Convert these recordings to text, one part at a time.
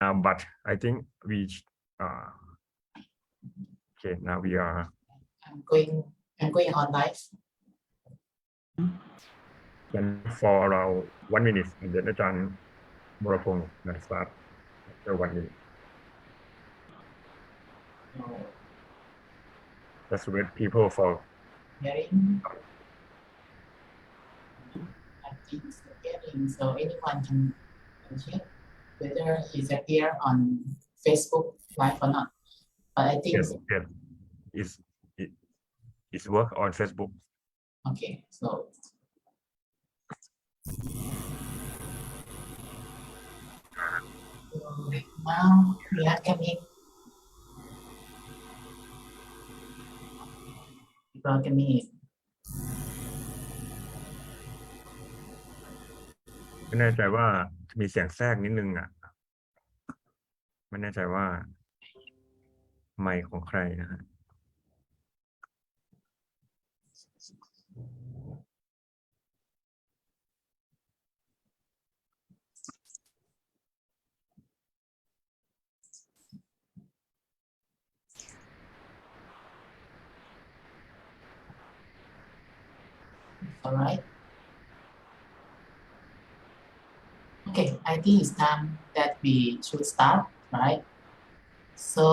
but I think we okay, now we are I'm going on live. can for around 1 minute and then Ajahn Worapong will start after 1 minute. Let's wait people for Hearing. I think it's getting, so anyone can check whether it's appear on Facebook Live or not. But I think yes, it's work on Facebook. Okay, so now we are coming. People are coming in. ไม่แน่ใจว่ามีเสียงแทรกนิดนึงอ่ะไม่แน่ใจว่าไมค์ของใครนะฮะ All right. Okay, I think it's time that we should start, right? So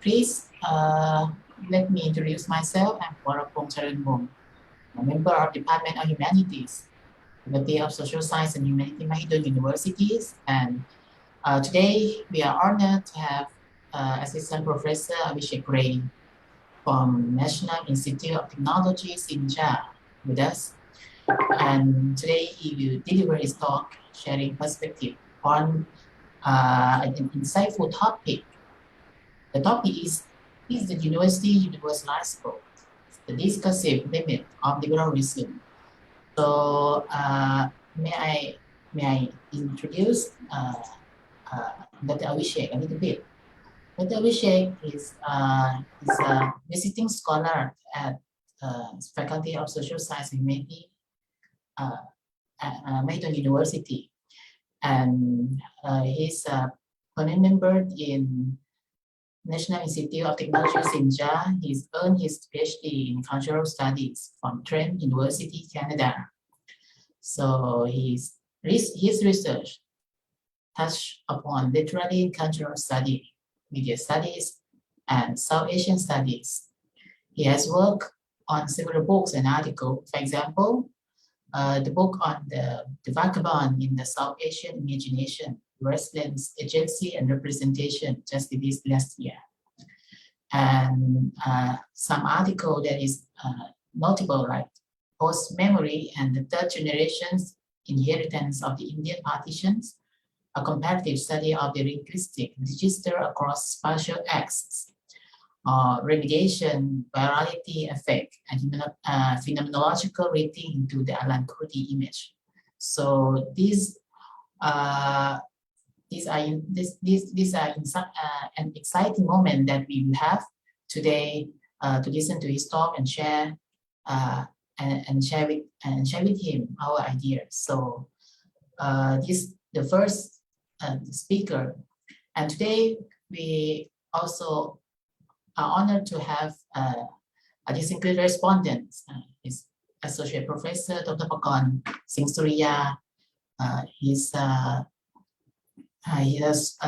please let me introduce myself. I'm Worapong Charoenwong, a member of Department of Humanities, Faculty of Social Science and Humanity, Mahidol Universities. And today we are honored to have Assistant Professor Avishek from National Institute of Technology, Silchar, with us. And today he will deliver his talk sharing perspective on an insightful topic. The topic is the university universalizable, the discursive limit of liberalism. So may I introduce Dr. Avishek a little bit. Dr. Avishek is a visiting scholar at Faculty of Social Science and Humanity at Mahidol University, and he's a permanent member in National Institute of Technology, Silchar. He's earned his PhD in Cultural Studies from Trent University, Canada. So his research touched upon literary and cultural study, media studies, and South Asian studies. He has worked on several books and articles. For example, the book on the Pagorn in the South Asian imagination, resilience, agency, and representation, just released last year. And some article that is notable, like post-memory and the third generation's inheritance of the Indian partitions, a comparative study of the linguistic register across spatial axes, remediation, virality effect, and phenomenological rating into the Alan Kurdi image. So these are an exciting moment that we will have today to listen to his talk and share and share with him our ideas. So this the first speaker, and today we also are honored to have a distinguished respondent, his Associate Professor Dr. Pagorn Singsuriya. He's a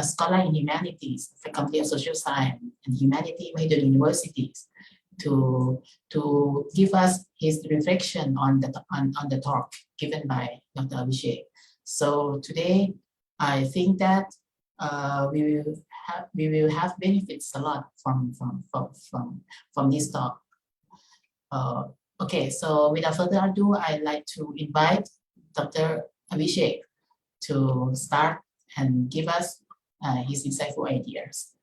scholar in humanities, Faculty of Social Science and Humanity, Mahidol Universities, to give us his reflection on the talk given by Dr. Avishek. So today, I think that we will have benefits a lot from this talk. Okay, so without further ado, I'd like to invite Dr. Avishek to start and give us his insightful ideas.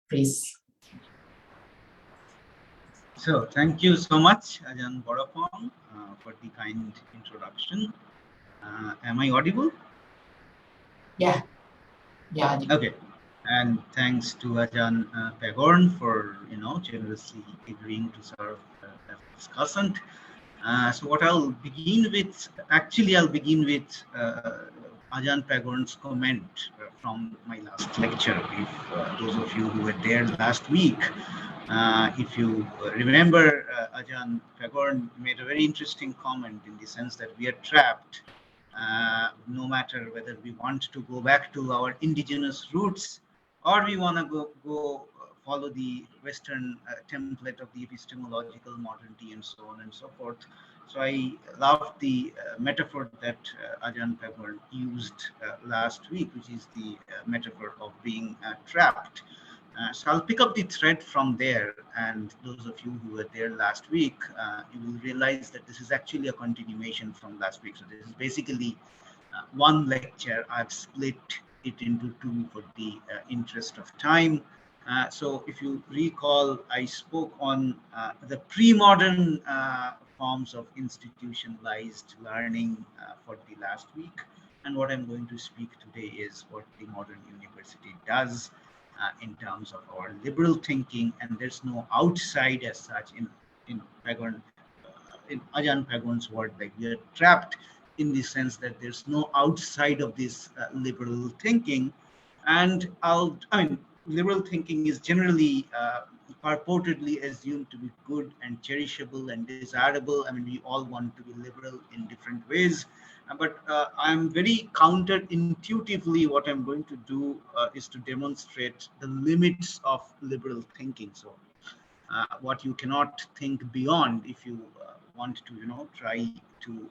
Please. So thank you so much, Ajahn Worapong, for the kind introduction. Am I audible? Yeah. Okay. And thanks to Ajahn Pagorn for generously agreeing to serve as a discussant. So what I'll begin with, actually I'll begin with Ajahn Pagorn's comment from my last lecture. If those of you who were there last week, if you remember, Ajahn Pagorn made a very interesting comment in the sense that we are trapped, no matter whether we want to go back to our indigenous roots or we want to go follow the Western template of the epistemological modernity and so on and so forth. So I loved the metaphor that Ajahn Pagorn used last week, which is the metaphor of being trapped. So I'll pick up the thread from there, and those of you who were there last week, you will realize that this is actually a continuation from last week. So this is basically one lecture. I've split it into two for the interest of time. So if you recall, I spoke on the pre-modern forms of institutionalized learning for the last week. And what I'm going to speak today is what the modern university does in terms of our liberal thinking. And there's no outside as such in Pagorn, in Ajahn Pagorn's word, like we are trapped in the sense that there's no outside of this liberal thinking. And liberal thinking is generally purportedly assumed to be good and cherishable and desirable. I mean, we all want to be liberal in different ways. But I'm very counterintuitively, what I'm going to do is to demonstrate the limits of liberal thinking. So what you cannot think beyond if you want to, try to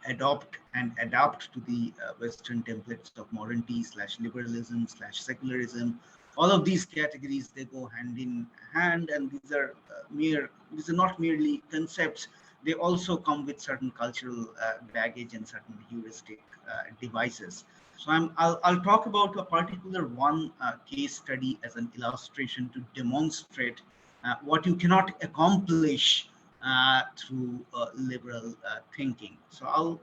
adopt and adapt to the Western templates of modernity / liberalism / secularism. All of these categories, they go hand in hand, and these are not merely concepts. They also come with certain cultural baggage and certain heuristic devices. So I'll talk about a particular one case study as an illustration to demonstrate what you cannot accomplish through liberal thinking. So I'll,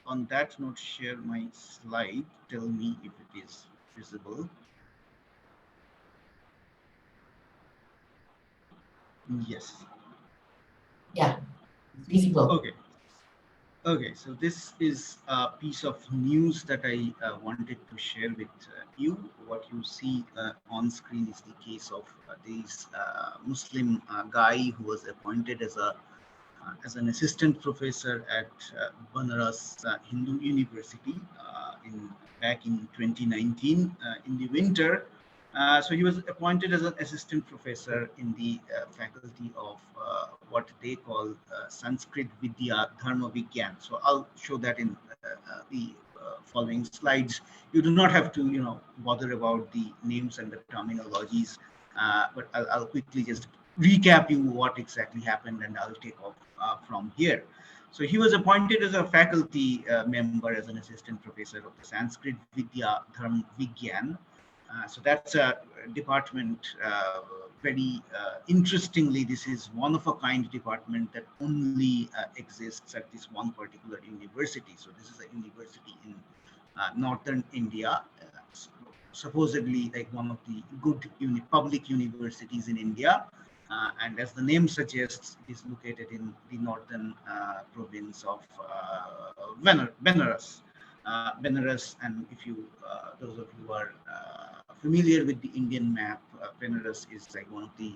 on that note, share my slide. Tell me if it is visible. Yes. Yeah, it's visible. Okay. Okay, so this is a piece of news that I wanted to share with you. What you see on screen is the case of this Muslim guy who was appointed as an assistant professor at Banaras Hindu University back in 2019 in the winter. So he was appointed as an assistant professor in the faculty of what they call Sanskrit Vidya Dharma Vigyan. So I'll show that in the following slides. You do not have to, bother about the names and the terminologies, but I'll quickly just recap you what exactly happened, and I'll take off from here. So he was appointed as a faculty member, as an assistant professor of the Sanskrit Vidya Dharma Vigyan. So that's a department. Very interestingly, this is one of a kind department that only exists at this one particular university. So this is a university in northern India, supposedly like one of the good public universities in India. And as the name suggests, it is located in the northern province of Benares. Benares, and if you, those of you who are familiar with the Indian map, Benares is like one of the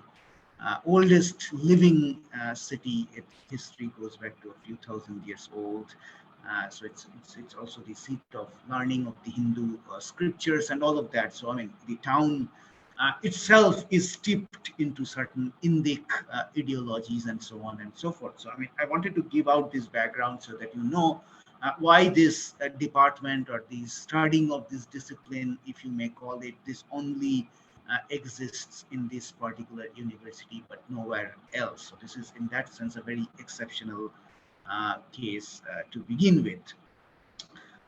oldest living city. Its history goes back to a few thousand years old. So it's also the seat of learning of the Hindu scriptures and all of that. So I mean, the town itself is steeped into certain Indic ideologies and so on and so forth. So I mean, I wanted to give out this background so that you know why this department or the studying of this discipline, if you may call it, this only exists in this particular university, but nowhere else. So this is, in that sense, a very exceptional case to begin with.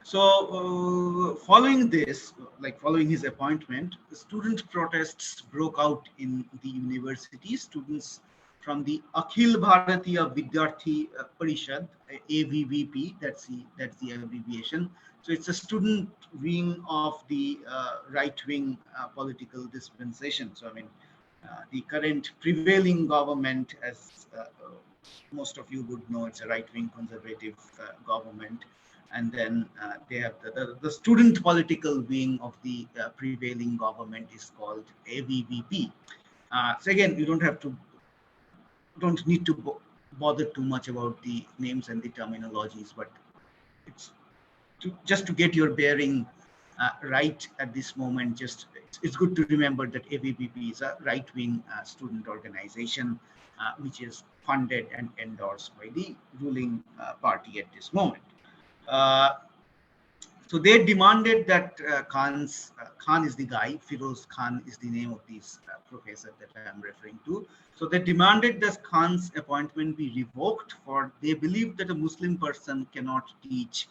So following this, following his appointment, student protests broke out in the university. Students from the Akhil Bharatiya Vidyarthi Parishad, AVVP, that's the abbreviation. So it's a student wing of the right-wing political dispensation. So I mean, the current prevailing government, as most of you would know, it's a right-wing conservative government. and then they have the student political wing of the prevailing government is called ABVP. So again, you don't need to bother too much about the names and the terminologies, but it's just to get your bearing right at this moment. Just it's good to remember that ABVP is a right-wing student organization which is funded and endorsed by the ruling party at this moment. So they demanded that Khan is the guy, Firoz Khan is the name of this professor that I am referring to. So they demanded that Khan's appointment be revoked, for they believed that a Muslim person cannot teach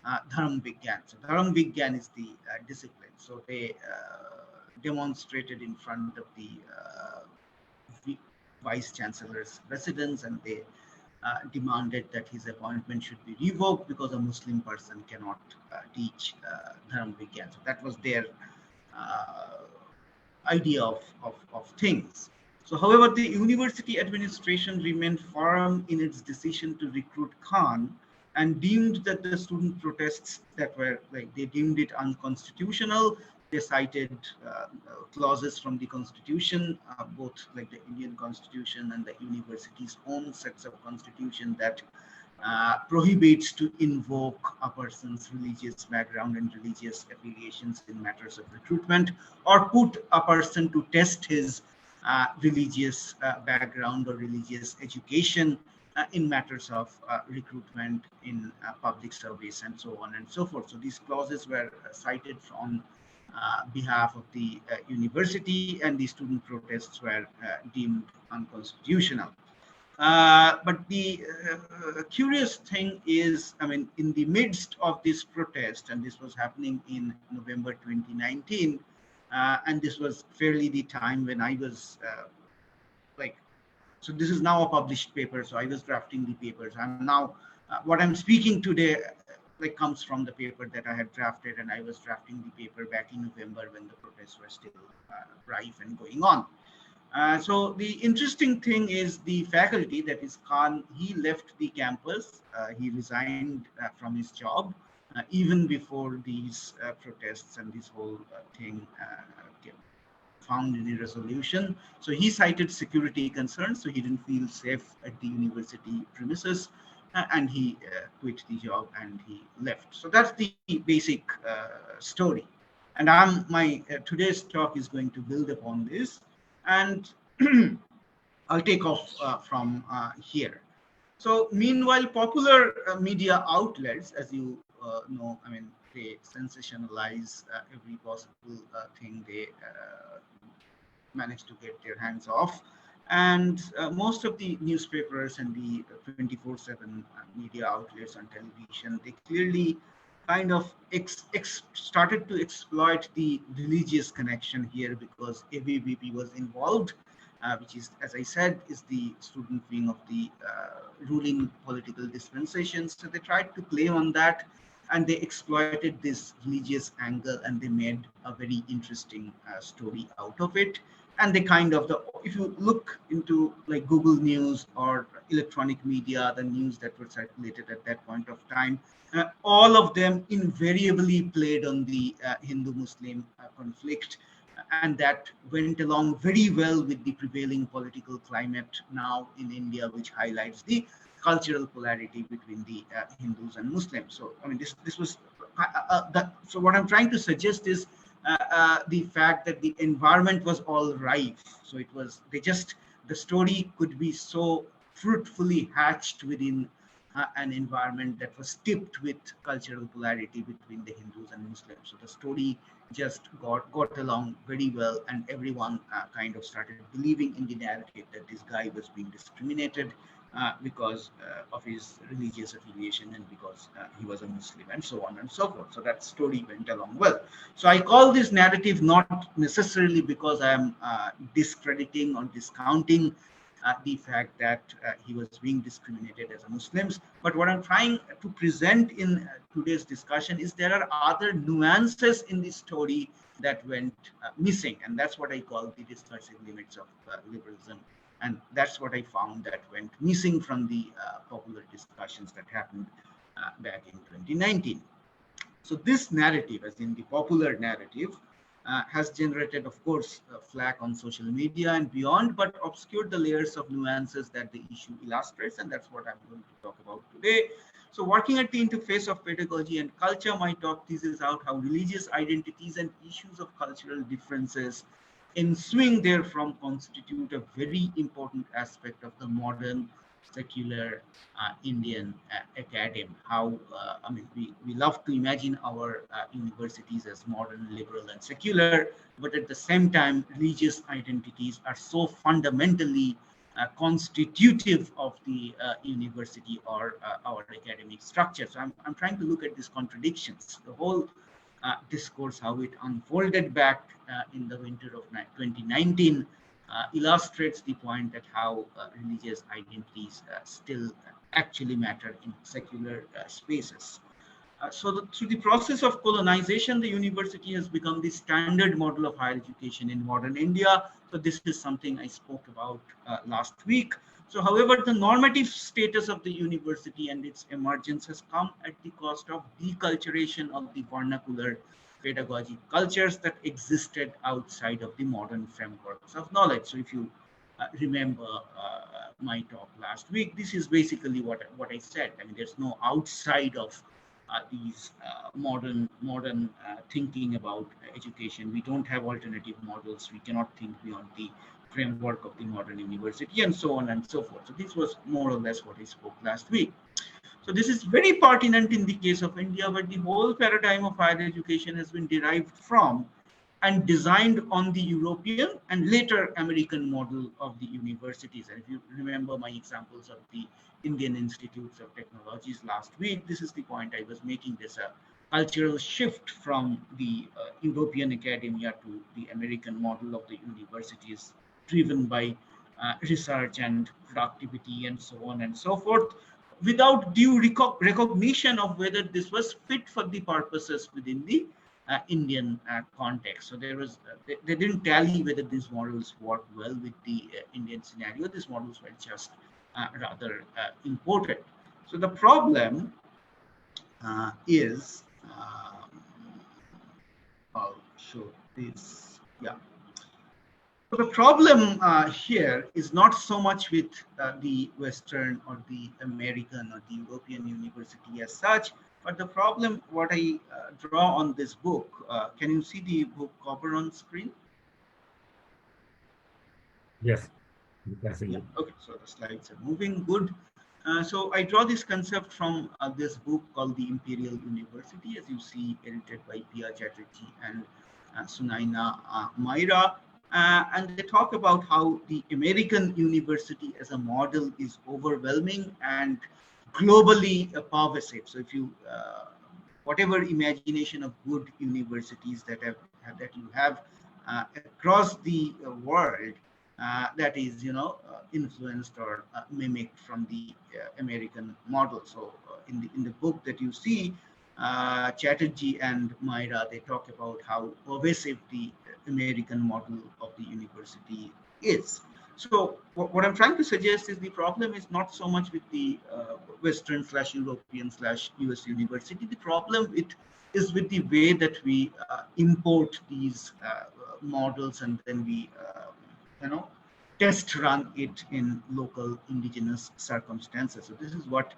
Dharam Vigyan. So Dharam Vigyan is the discipline. So they demonstrated in front of the Vice Chancellor's residence, and they demanded that his appointment should be revoked because a Muslim person cannot teach Dharam Vigyan. So that was their idea of things. So, however, the university administration remained firm in its decision to recruit Khan and deemed that the student protests that were they deemed it unconstitutional. They cited clauses from the constitution, both like the Indian constitution and the university's own sets of constitution that prohibits to invoke a person's religious background and religious affiliations in matters of recruitment, or put a person to test his religious background or religious education in matters of recruitment in public service and so on and so forth. So these clauses were cited on behalf of the university, and the student protests were deemed unconstitutional. But the curious thing is, I mean, in the midst of this protest, and this was happening in November 2019, and this was fairly the time when I was so this is now a published paper, so I was drafting the papers. I'm now, what I'm speaking today comes from the paper that I had drafted, and I was drafting the paper back in November when the protests were still rife and going on. So the interesting thing is the faculty, that is Khan, he left the campus, he resigned from his job even before these protests and this whole thing found any resolution. So he cited security concerns, so he didn't feel safe at the university premises, and he quit the job and he left. So that's the basic story. And my today's talk is going to build upon this, and I'll take off from here. So meanwhile, popular media outlets, as you know, I mean, they sensationalize every possible thing they manage to get their hands off. And most of the newspapers and the 24/7 media outlets on television, they clearly kind of started to exploit the religious connection here, because ABVP was involved, which is, as I said, is the student wing of the ruling political dispensation. So they tried to play on that, and they exploited this religious angle, and they made a very interesting story out of it. And they kind of, if you look into like Google News or electronic media, the news that were circulated at that point of time, all of them invariably played on the Hindu-Muslim conflict, and that went along very well with the prevailing political climate now in India, which highlights the cultural polarity between the Hindus and Muslims. So, I mean, this was so what I'm trying to suggest is the fact that the environment was all rife. So it was, the story could be so fruitfully hatched within an environment that was tipped with cultural polarity between the Hindus and Muslims. So the story just got along very well, and everyone kind of started believing in the narrative that this guy was being discriminated because of his religious affiliation, and because he was a Muslim, and so on and so forth. So that story went along well. So I call this narrative not necessarily because I am discrediting or discounting the fact that he was being discriminated as a Muslim, but what I'm trying to present in today's discussion is there are other nuances in the story that went missing, and that's what I call the discursive limits of liberalism. And that's what I found that went missing from the popular discussions that happened back in 2019. So this narrative, as in the popular narrative, has generated, of course, flack on social media and beyond, but obscured the layers of nuances that the issue illustrates, and that's what I'm going to talk about today. So working at the interface of pedagogy and culture, my talk teases out how religious identities and issues of cultural differences ensuing therefrom constitute a very important aspect of the modern secular Indian academy. How I mean, we love to imagine our universities as modern, liberal, and secular, but at the same time, religious identities are so fundamentally constitutive of the university or our academic structure. So I'm trying to look at these contradictions. The whole discourse, how it unfolded back in the winter of 2019, illustrates the point that how religious identities still actually matter in secular spaces. Through the process of colonization, the university has become the standard model of higher education in modern India. So this is something I spoke about last week. So however, the normative status of the university and its emergence has come at the cost of deculturation of the vernacular pedagogic cultures that existed outside of the modern frameworks of knowledge. So if you remember my talk last week, this is basically what I said. I mean, there's no outside of these modern thinking about education. We don't have alternative models. We cannot think beyond the framework of the modern university, and so on and so forth. So this was more or less what I spoke last week. So this is very pertinent in the case of India, where the whole paradigm of higher education has been derived from and designed on the European and later American model of the universities. And if you remember my examples of the Indian Institutes of Technologies last week, this is the point I was making. There's a cultural shift from the European academia to the American model of the universities, driven by research and productivity and so on and so forth, without due recognition of whether this was fit for the purposes within the Indian context. So there was they didn't tally whether these models work well with the Indian scenario. These models were just rather imported. So the problem is I'll show this. Yeah. So the problem here is not so much with the Western or the American or the European university as such, but the problem, what I draw on this book, can you see the book cover on screen? Yes. Yes. Yeah. Okay, so the slides are moving, good. So I draw this concept from this book called The Imperial University, as you see, edited by Pia Chatterjee and Sunaina Myra. And they talk about how the American university as a model is overwhelming and globally pervasive. So if you, whatever imagination of good universities that you have across the world, that is, influenced or mimicked from the American model. So in the book that you see, Chatterjee and Myra, they talk about how pervasive the American model of the university is. So what I'm trying to suggest is the problem is not so much with the Western/European/US university. The problem is with the way that we import these models and then we test run it in local indigenous circumstances. So this is what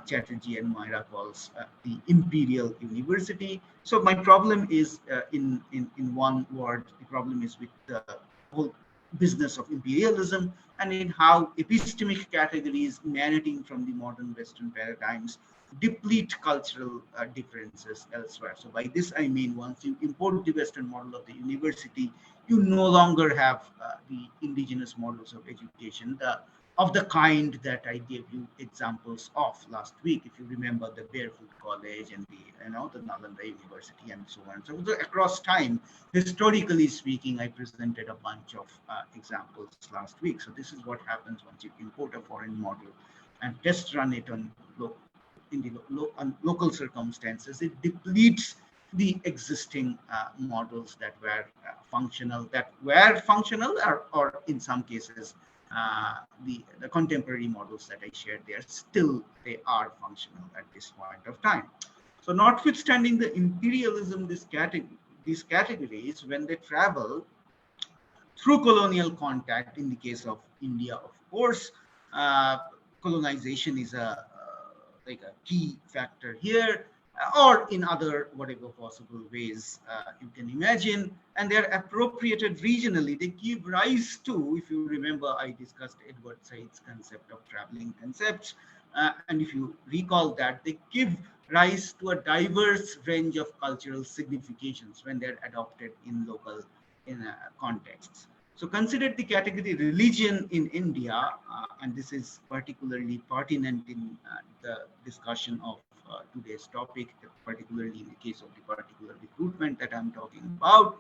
Chatterjee and Myra calls the Imperial University. So my problem is in one word, the problem is with the whole business of imperialism and in how epistemic categories emanating from the modern Western paradigms deplete cultural differences elsewhere. So by this I mean, once you import the Western model of the university, you no longer have the indigenous models of education, of the kind that I gave you examples of last week. If you remember the Barefoot College and the Nalanda University and so on. So across time, historically speaking, I presented a bunch of examples last week. So this is what happens once you import a foreign model and test run it on local circumstances. It depletes the existing models that were functional, or in some cases the contemporary models that I shared there, still they are functional at this point of time. So notwithstanding the imperialism, these categories, when they travel through colonial contact, in the case of India, of course, colonization is like a key factor here, or in other whatever possible ways you can imagine, and they're appropriated regionally. They give rise to, if you remember, I discussed Edward Said's concept of traveling concepts, and if you recall that, they give rise to a diverse range of cultural significations when they're adopted in local contexts. So consider the category religion in India, and this is particularly pertinent in the discussion of today's topic, particularly in the case of the particular recruitment that I'm talking about.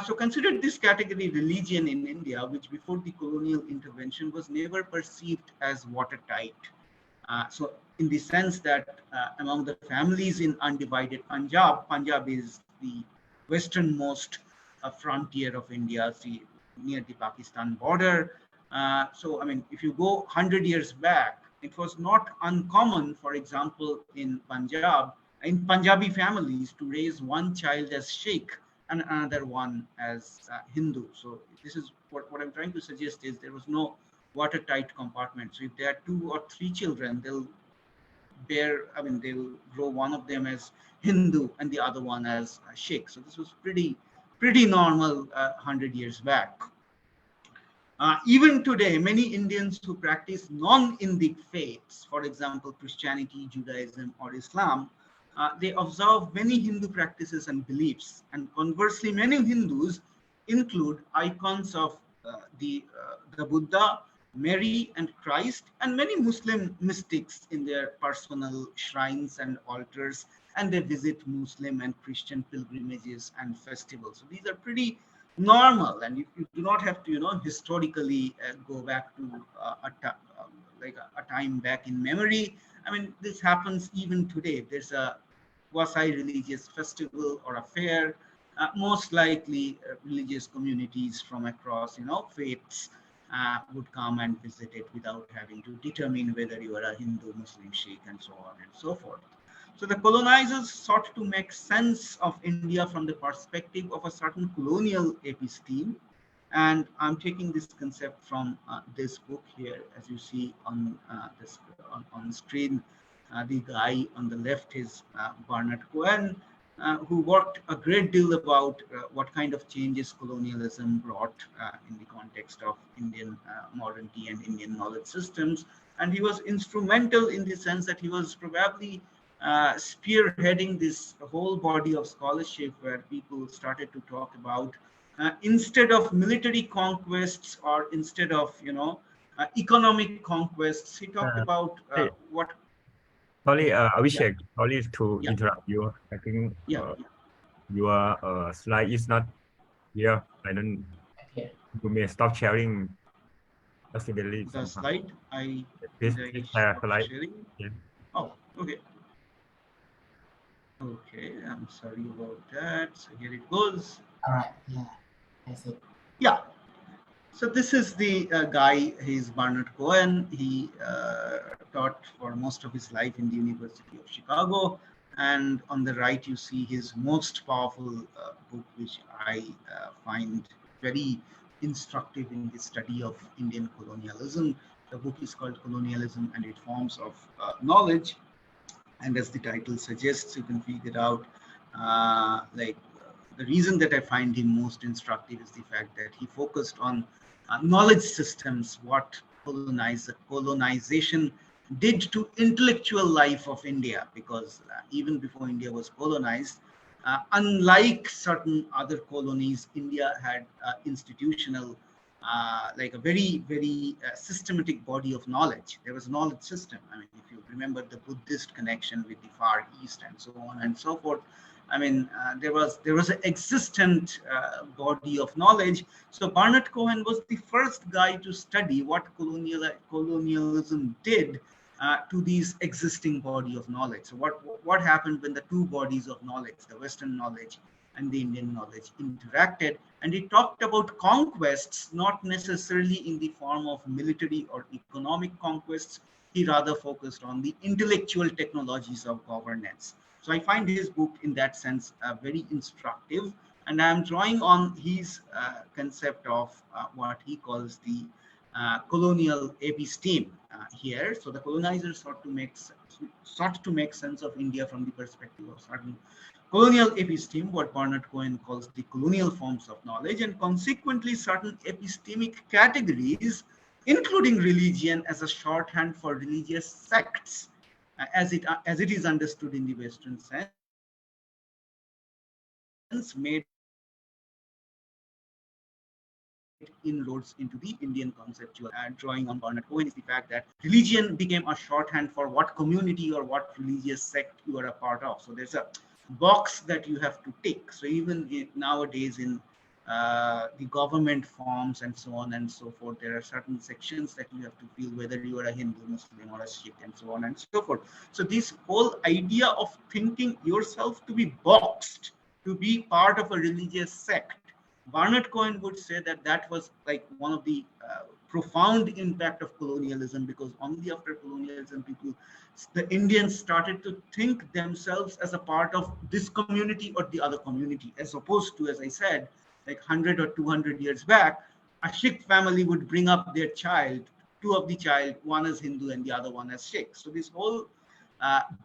So consider this category religion in India, which before the colonial intervention was never perceived as watertight. So in the sense that among the families in undivided Punjab, Punjab is the westernmost frontier of India, see, near the Pakistan border. So, I mean, if you go 100 years back, it was not uncommon, for example, in Punjab, in Punjabi families to raise one child as Sheikh and another one as Hindu. So this is what I'm trying to suggest is there was no watertight compartment. So if there are 2 or 3 children, they'll grow one of them as Hindu and the other one as Sheikh. So this was pretty normal 100 years back. Even today, many Indians who practice non-Indic faiths, for example, Christianity, Judaism, or Islam, they observe many Hindu practices and beliefs. And conversely, many Hindus include icons of the Buddha, Mary, and Christ, and many Muslim mystics in their personal shrines and altars, and they visit Muslim and Christian pilgrimages and festivals. So these are pretty normal, and you do not have to, historically go back to a time back in memory. I mean, this happens even today. If there's a quasi-religious festival or a fair, most likely religious communities from across, faiths would come and visit it without having to determine whether you are a Hindu, Muslim, Sheikh, and so on and so forth. So the colonizers sought to make sense of India from the perspective of a certain colonial episteme. And I'm taking this concept from this book here, as you see on on screen. The guy on the left is Bernard Cohen, who worked a great deal about what kind of changes colonialism brought in the context of Indian modernity and Indian knowledge systems. And he was instrumental in the sense that he was probably spearheading this whole body of scholarship where people started to talk about instead of military conquests or instead of economic conquests, he talked about what. Sorry, Avishek, sorry to interrupt you. I think your slide is not here. I don't. Okay. You may stop sharing. Accidentally. The slide Please share slide. sharing. Yeah. Oh, okay. Okay, I'm sorry about that. So here it goes. All right. Yeah, that's it. Yeah. So this is the guy. He's Bernard Cohen. He taught for most of his life in the University of Chicago. And on the right, you see his most powerful book, which I find very instructive in the study of Indian colonialism. The book is called Colonialism and Its Forms of Knowledge. And as the title suggests, you can figure out the reason that I find him most instructive is the fact that he focused on knowledge systems, what colonization did to intellectual life of India, because even before India was colonized, unlike certain other colonies, India had institutional, like a very, very systematic body of knowledge. There was a knowledge system. I mean, if you remember the Buddhist connection with the Far East and so on and so forth, I mean, there was an existent body of knowledge. So Bernard Cohen was the first guy to study what colonialism did to these existing body of knowledge. So what happened when the two bodies of knowledge, the Western knowledge and the Indian knowledge interacted. And he talked about conquests, not necessarily in the form of military or economic conquests. He rather focused on the intellectual technologies of governance. So I find his book in that sense very instructive. And I'm drawing on his concept of what he calls the colonial episteme here. So the colonizers sought to make sense of India from the perspective of certain colonial episteme, what Bernard Cohen calls the colonial forms of knowledge, and consequently certain epistemic categories, including religion as a shorthand for religious sects, as it is understood in the Western sense, made inroads into the Indian conceptual. Drawing on Bernard Cohen is the fact that religion became a shorthand for what community or what religious sect you are a part of. So there's a box that you have to tick. So even nowadays in the government forms and so on and so forth, there are certain sections that you have to fill, whether you are a Hindu, Muslim, or a Sikh, and so on and so forth. So this whole idea of thinking yourself to be boxed, to be part of a religious sect, Bernard Cohen would say that that was like one of the profound impact of colonialism, because only after colonialism, the Indians started to think themselves as a part of this community or the other community, as opposed to, as I said, like 100 or 200 years back, a Sikh family would bring up their child, two of the child, one as Hindu and the other one as Sikh. So this whole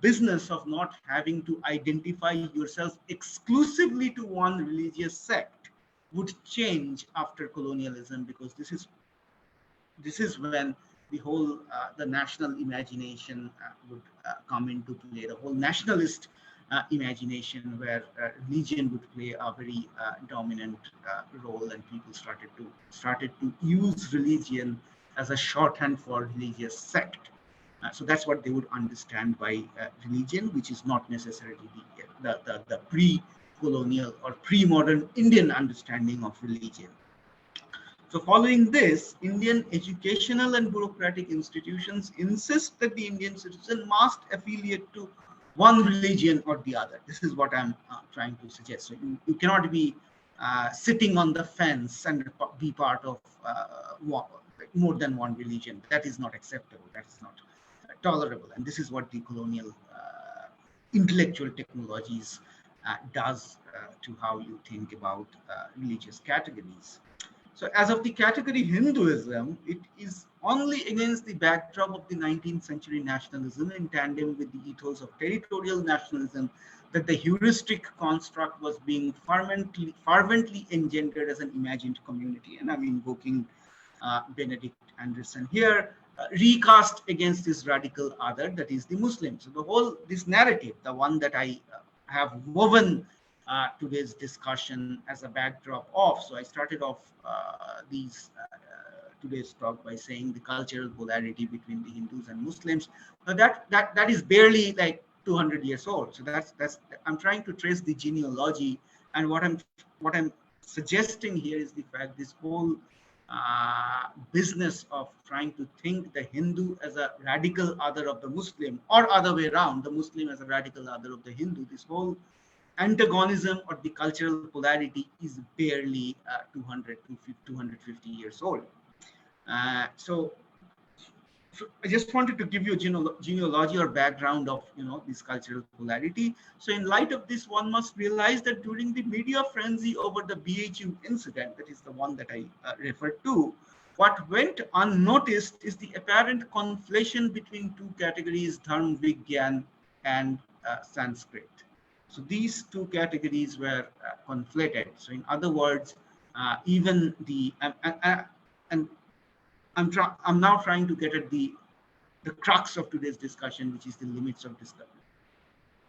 business of not having to identify yourself exclusively to one religious sect would change after colonialism, because this is when the whole the national imagination would come into play, the whole nationalist imagination, where religion would play a very dominant role, and people started to use religion as a shorthand for religious sect. So that's what they would understand by religion, which is not necessarily the pre-colonial or pre-modern Indian understanding of religion. So following this, Indian educational and bureaucratic institutions insist that the Indian citizen must affiliate to one religion or the other. This is what I'm trying to suggest. So you cannot be sitting on the fence and be part of more than one religion. That is not acceptable. That is not tolerable. And this is what the colonial intellectual technologies does to how you think about religious categories. So as of the category Hinduism, it is only against the backdrop of the 19th century nationalism in tandem with the ethos of territorial nationalism that the heuristic construct was being fervently engendered as an imagined community. And I'm invoking Benedict Anderson here, recast against this radical other, that is the Muslim. So this narrative, the one that I have woven today's discussion as a backdrop of. So I started off today's talk by saying the cultural polarity between the Hindus and Muslims. Now that is barely like 200 years old. So that's I'm trying to trace the genealogy, and what I'm suggesting here is the fact this whole business of trying to think the Hindu as a radical other of the Muslim, or other way around, the Muslim as a radical other of the Hindu, this whole antagonism or the cultural polarity is barely 250 years old. So I just wanted to give you a genealogy or background of this cultural polarity. So in light of this, one must realize that during the media frenzy over the BHU incident, that is the one that I referred to, what went unnoticed is the apparent conflation between two categories, Dharm Vigyan and Sanskrit. So these two categories were conflated. So in other words, even the and I'm now trying to get at the crux of today's discussion, which is the limits of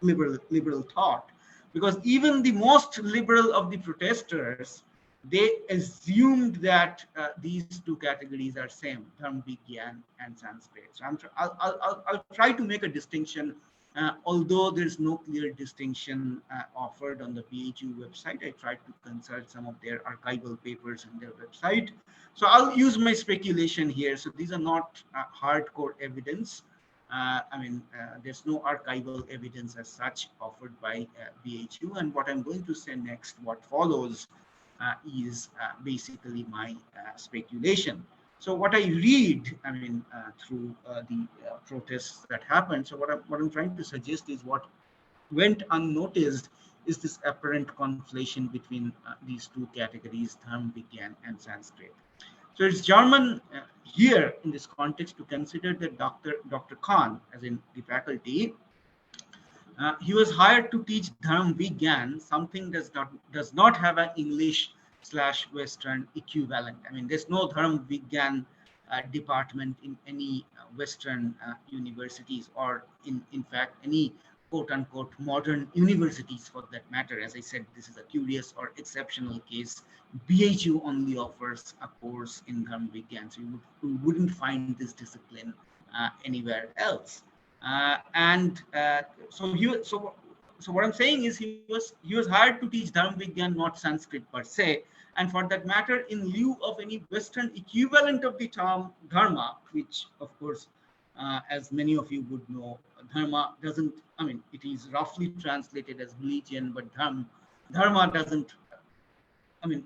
liberal thought, because even the most liberal of the protesters, they assumed that these two categories are same, Dharm Vigyan and Sanskrit. So I'll try to make a distinction. Although there's no clear distinction offered on the BHU website, I tried to consult some of their archival papers on their website. So I'll use my speculation here. So these are not hardcore evidence. There's no archival evidence as such offered by BHU. And what I'm going to say next, what follows, is basically my speculation. So what I read, through the protests that happened. So what I'm trying to suggest is what went unnoticed is this apparent conflation between these two categories, Dharmvigyan and Sanskrit. So it's German here in this context to consider that Dr. Khan, as in the faculty, he was hired to teach Dharmvigyan, something does not have an English/Western equivalent. I mean, there's no Dharmvigyan department in any Western universities, or in fact any quote unquote modern universities for that matter. As I said, this is a curious or exceptional case. BHU only offers a course in Dharmvigyan, so you wouldn't find this discipline anywhere else. So what I'm saying is he was hired to teach Dharmvigyan, not Sanskrit per se, and for that matter, in lieu of any Western equivalent of the term dharma, which of course, as many of you would know, dharma doesn't. I mean, it is roughly translated as religion, but dharma doesn't. I mean,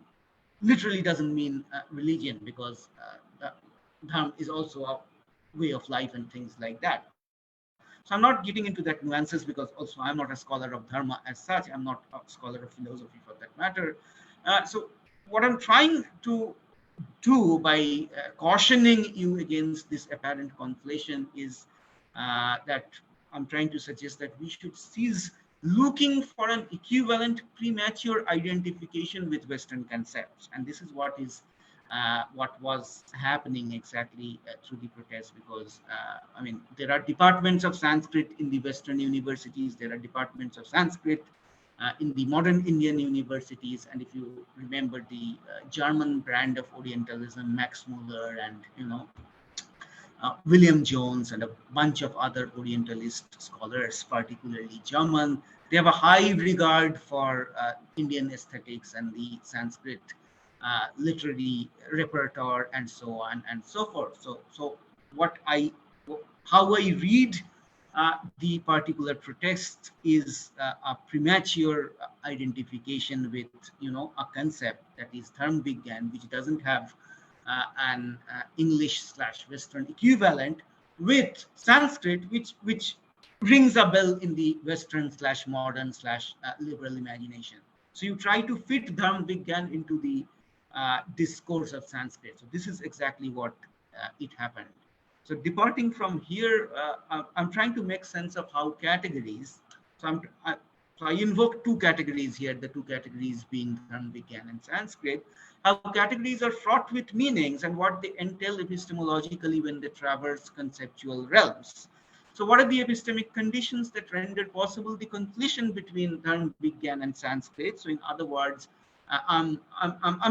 literally doesn't mean religion, because dharma is also a way of life and things like that. So I'm not getting into that nuances, because also I'm not a scholar of dharma as such. I'm not a scholar of philosophy for that matter. So what I'm trying to do by cautioning you against this apparent conflation is that I'm trying to suggest that we should cease looking for an equivalent premature identification with Western concepts. And this is what was happening exactly through the protests, because there are departments of Sanskrit in the Western universities, there are departments of Sanskrit in the modern Indian universities. And if you remember the German brand of Orientalism, Max Muller and William Jones and a bunch of other Orientalist scholars, particularly German, they have a high regard for Indian aesthetics and the Sanskrit literary repertoire and so on and so forth. So how I read the particular pretext is a premature identification with a concept that is Dharmvigyan, which doesn't have an English/Western equivalent, with Sanskrit, which rings a bell in the Western/modern/liberal imagination. So you try to fit Dharmvigyan into the discourse of Sanskrit. So this is exactly what it happened. So departing from here, I'm trying to make sense of how categories. So I invoke two categories here, the two categories being Dharmvigyan and Sanskrit, how categories are fraught with meanings and what they entail epistemologically when they traverse conceptual realms. So what are the epistemic conditions that render possible the conflation between Dharmvigyan and Sanskrit? So in other words, I'm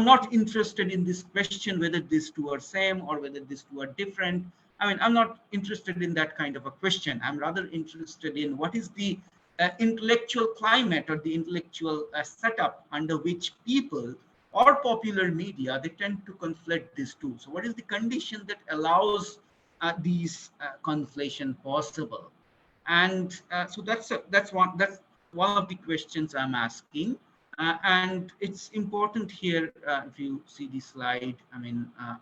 not interested in this question whether these two are same or whether these two are different. I'm not interested in that kind of a question. I'm rather interested in what is the intellectual climate or the intellectual setup under which people or popular media, they tend to conflate these two. So what is the condition that allows these conflation possible? And so that's one of the questions I'm asking. And it's important here, if you see the slide,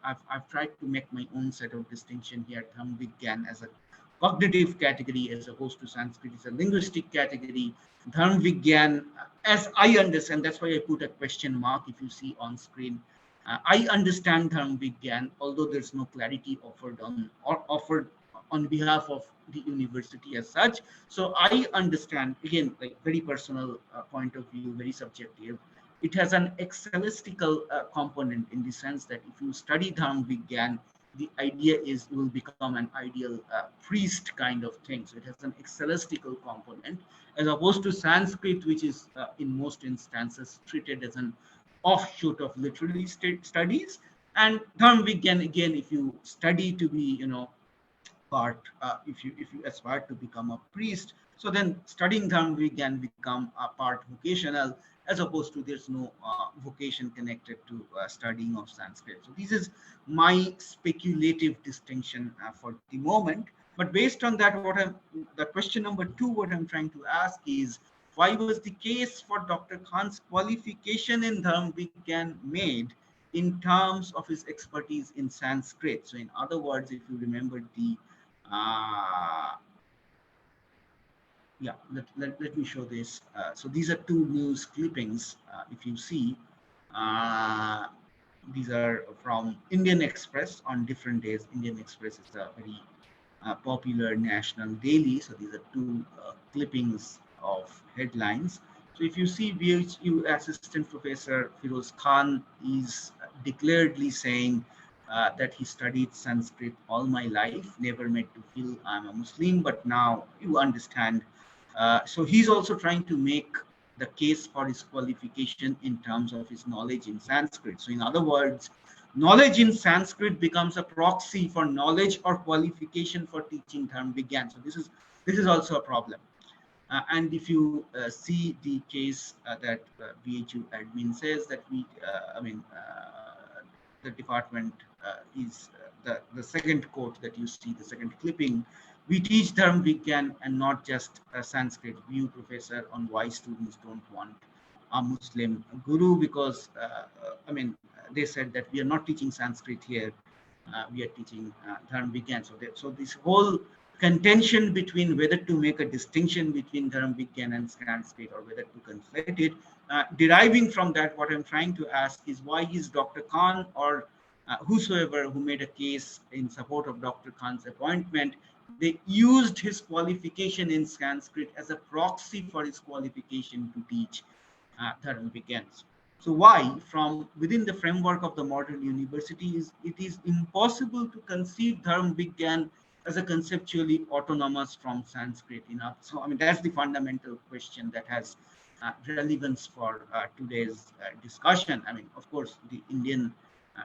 I've tried to make my own set of distinction here. Dharmvigyan as a cognitive category as opposed to Sanskrit is a linguistic category. Dharmvigyan, as I understand, that's why I put a question mark if you see on screen. I understand Dharmvigyan, although there's no clarity offered on behalf of the university as such. So I understand, again, like very personal point of view, very subjective. It has an excellistical component in the sense that if you study Dharmvigyan, the idea is you will become an ideal priest kind of thing. So it has an excellistical component as opposed to Sanskrit, which is in most instances treated as an offshoot of literary studies. And Dharmvigyan, again, if you study to be, part, if you aspire to become a priest, so then studying Dharmvigyan become a part vocational, as opposed to there's no vocation connected to studying of Sanskrit. So this is my speculative distinction for the moment. But based on that, the question number 2, what I'm trying to ask is, why was the case for Dr. Khan's qualification in Dharm Vigyan made in terms of his expertise in Sanskrit? So in other words, if you remember the, let me show this. So these are 2 news clippings. If you see, these are from Indian Express on different days. Indian Express is a very popular national daily. So these are 2 clippings of headlines. So if you see, VHU Assistant Professor Firoz Khan is declaredly saying that he studied Sanskrit all my life, never made to feel I'm a Muslim, but now you understand. So he's also trying to make the case for his qualification in terms of his knowledge in Sanskrit. So in other words, knowledge in Sanskrit becomes a proxy for knowledge or qualification for teaching Dharm Vigyan. So this is also a problem. And if you see the case that VHU admin says that the department is the second quote that you see, the second clipping, we teach Dharm Vigyan and not just Sanskrit. View professor on why students don't want a Muslim guru, because they said that we are not teaching Sanskrit here, we are teaching Dharm Vigyan. So this whole contention between whether to make a distinction between Dharm Vigyan and Sanskrit or whether to conflate it, deriving from that, what I'm trying to ask is, why is Dr. Khan or whosoever who made a case in support of Dr. Khan's appointment, they used his qualification in Sanskrit as a proxy for his qualification to teach Dharm Vigyan. So why, from within the framework of the modern universities, it is impossible to conceive Dharm Vigyan as a conceptually autonomous from Sanskrit enough? So that's the fundamental question that has relevance for today's discussion. Of course, the Indian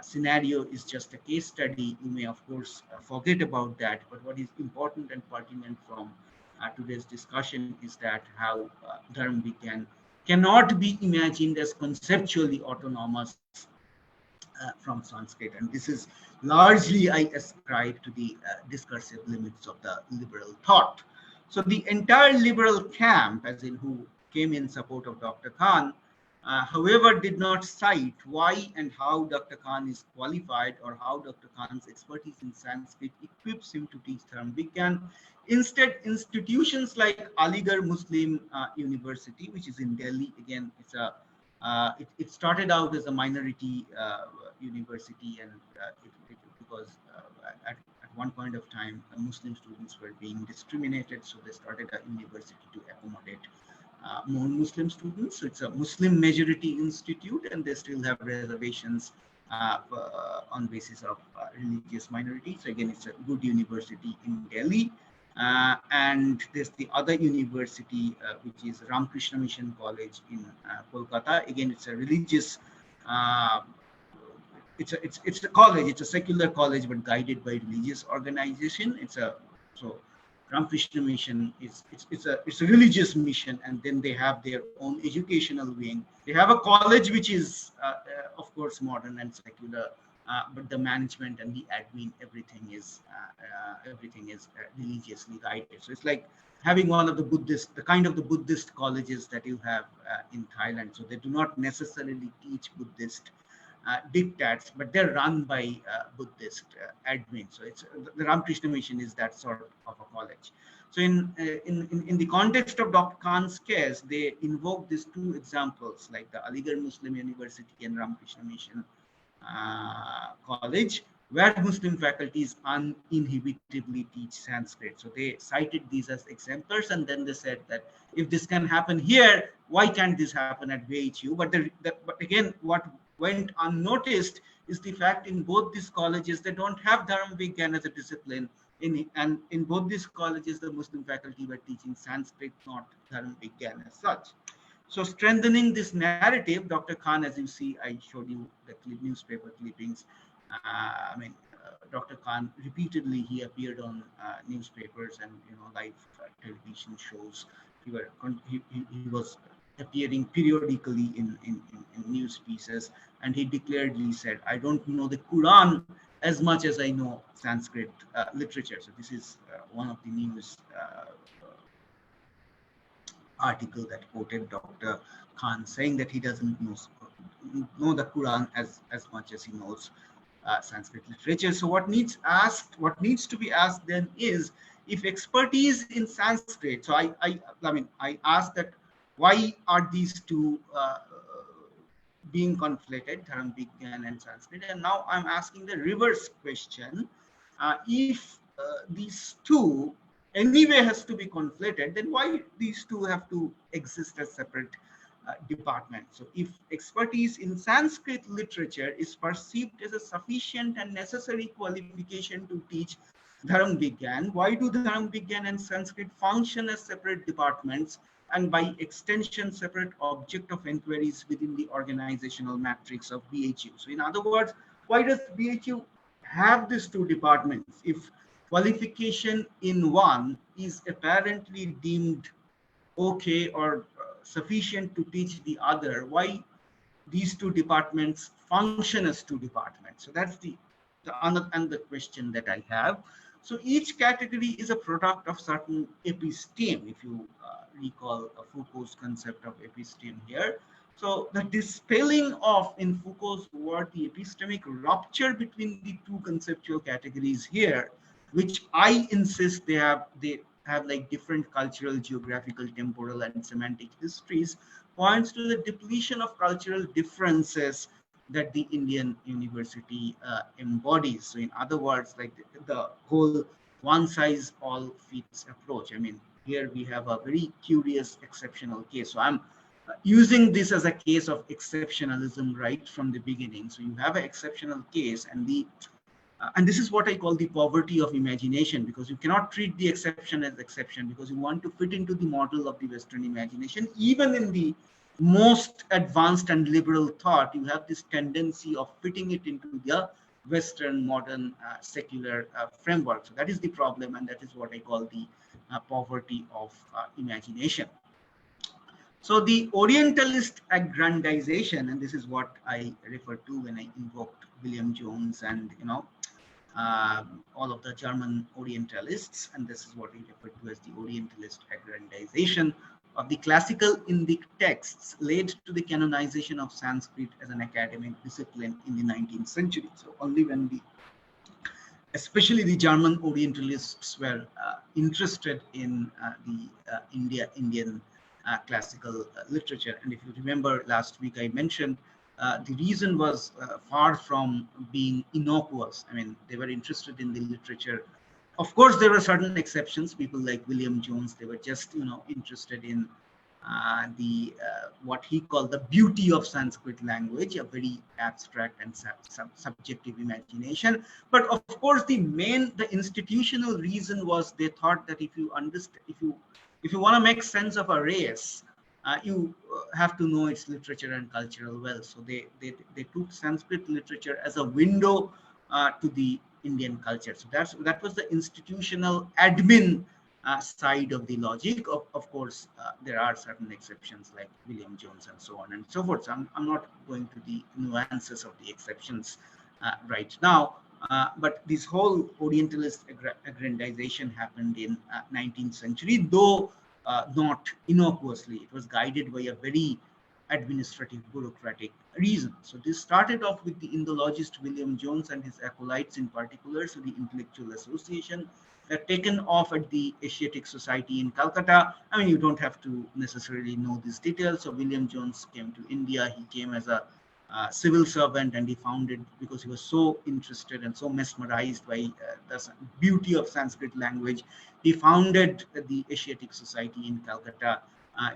scenario is just a case study. You may, of course, forget about that. But what is important and pertinent from today's discussion is that how Dharm Vigyan cannot be imagined as conceptually autonomous from Sanskrit. And this is largely, I ascribe to the discursive limits of the liberal thought. So the entire liberal camp, as in who came in support of Dr. Khan, however, did not cite why and how Dr. Khan is qualified or how Dr. Khan's expertise in Sanskrit equips him to teach Dharm Vigyan. Instead, institutions like Aligarh Muslim University, which is in Delhi, again, it's a it started out as a minority university, and because at one point of time Muslim students were being discriminated, so they started a university to accommodate more Muslim students. So it's a Muslim majority institute, and they still have reservations on basis of religious minority. So again, it's a good university in Delhi. And there's the other university, which is Ramakrishna Mission College in Kolkata. Again, it's a religious, it's a college, it's a secular college, but guided by religious organization. So Ramakrishna Mission it's a religious mission, and then they have their own educational wing. They have a college which is of course modern and secular, but the management and the admin, everything is religiously guided. So it's like having one of the kind of the Buddhist colleges that you have in Thailand. So they do not necessarily teach Buddhist diktats, but they're run by Buddhist admin. So it's the Ramakrishna Mission is that sort of a college. So in the context of Dr. Khan's case, they invoke these 2 examples, like the Aligarh Muslim University and Ramakrishna Mission College, where Muslim faculties uninhibitively teach Sanskrit. So they cited these as exemplars, and then they said that if this can happen here, why can't this happen at VHU? But again, what went unnoticed is the fact in both these colleges, they don't have Dharm Vigyan as a discipline. And in both these colleges, the Muslim faculty were teaching Sanskrit, not Dharm Vigyan as such. So strengthening this narrative, Dr. Khan, as you see, I showed you the newspaper clippings. Dr. Khan repeatedly, he appeared on newspapers and live television shows. He was appearing periodically in news pieces, and he declaredly said, "I don't know the Quran as much as I know Sanskrit literature. So this is one of the news article that quoted Dr. Khan saying that he doesn't know the Quran as much as he knows Sanskrit literature. So what needs to be asked then is, if expertise in Sanskrit. So I asked that why are these two being conflated, Dharam Vigyan and Sanskrit, and now I'm asking the reverse question: if these two anyway has to be conflated, then why these two have to exist as separate departments? So if expertise in Sanskrit literature is perceived as a sufficient and necessary qualification to teach Dharam Vigyan, why do Dharam Vigyan and Sanskrit function as separate departments, and by extension separate object of inquiries within the organizational matrix of BHU? So in other words, why does BHU have these two departments? If qualification in one is apparently deemed okay or sufficient to teach the other, why these two departments function as two departments? So that's the question that I have. So each category is a product of certain episteme, if you recall Foucault's concept of episteme here. So the dispelling of, in Foucault's word, the epistemic rupture between the two conceptual categories here, which I insist they have like different cultural, geographical, temporal, and semantic histories, points to the depletion of cultural differences that the Indian university embodies. So in other words, like the whole one size all fits approach. I mean, here we have a very curious exceptional case. So I'm using this as a case of exceptionalism right from the beginning. So you have an exceptional case, and this is what I call the poverty of imagination, because you cannot treat the exception as exception, because you want to fit into the model of the Western imagination. Even in the most advanced and liberal thought, you have this tendency of fitting it into the Western modern secular framework. So that is the problem, and that is what I call the poverty of imagination. So the Orientalist aggrandization, and this is what I refer to when I invoked William Jones and all of the German Orientalists, and this is what we refer to as the Orientalist aggrandization of the classical Indic texts, led to the canonization of Sanskrit as an academic discipline in the 19th century. So only when especially the German Orientalists were interested in the Indian classical literature. And if you remember last week, I mentioned the reason was far from being innocuous. I mean, they were interested in the literature. Of course, there were certain exceptions. People like William Jones, they were just, interested in what he called the beauty of Sanskrit language, a very abstract and subjective imagination. But of course, the institutional reason was they thought that if you want to make sense of a race, you have to know its literature and cultural well. So they took Sanskrit literature as a window to the Indian culture. So that was the institutional admin side of the logic. Of course, there are certain exceptions like William Jones and so on and so forth. So I'm not going to the nuances of the exceptions right now. But this whole Orientalist aggrandization happened in 19th century, though not innocuously. It was guided by a very administrative, bureaucratic reason. So this started off with the Indologist William Jones and his acolytes in particular, so the Intellectual Association, taken off at the Asiatic Society in Calcutta. I mean, you don't have to necessarily know these details. So William Jones came to India. He came as a civil servant, and he founded, because he was so interested and so mesmerized by the beauty of Sanskrit language, he founded the Asiatic Society in Calcutta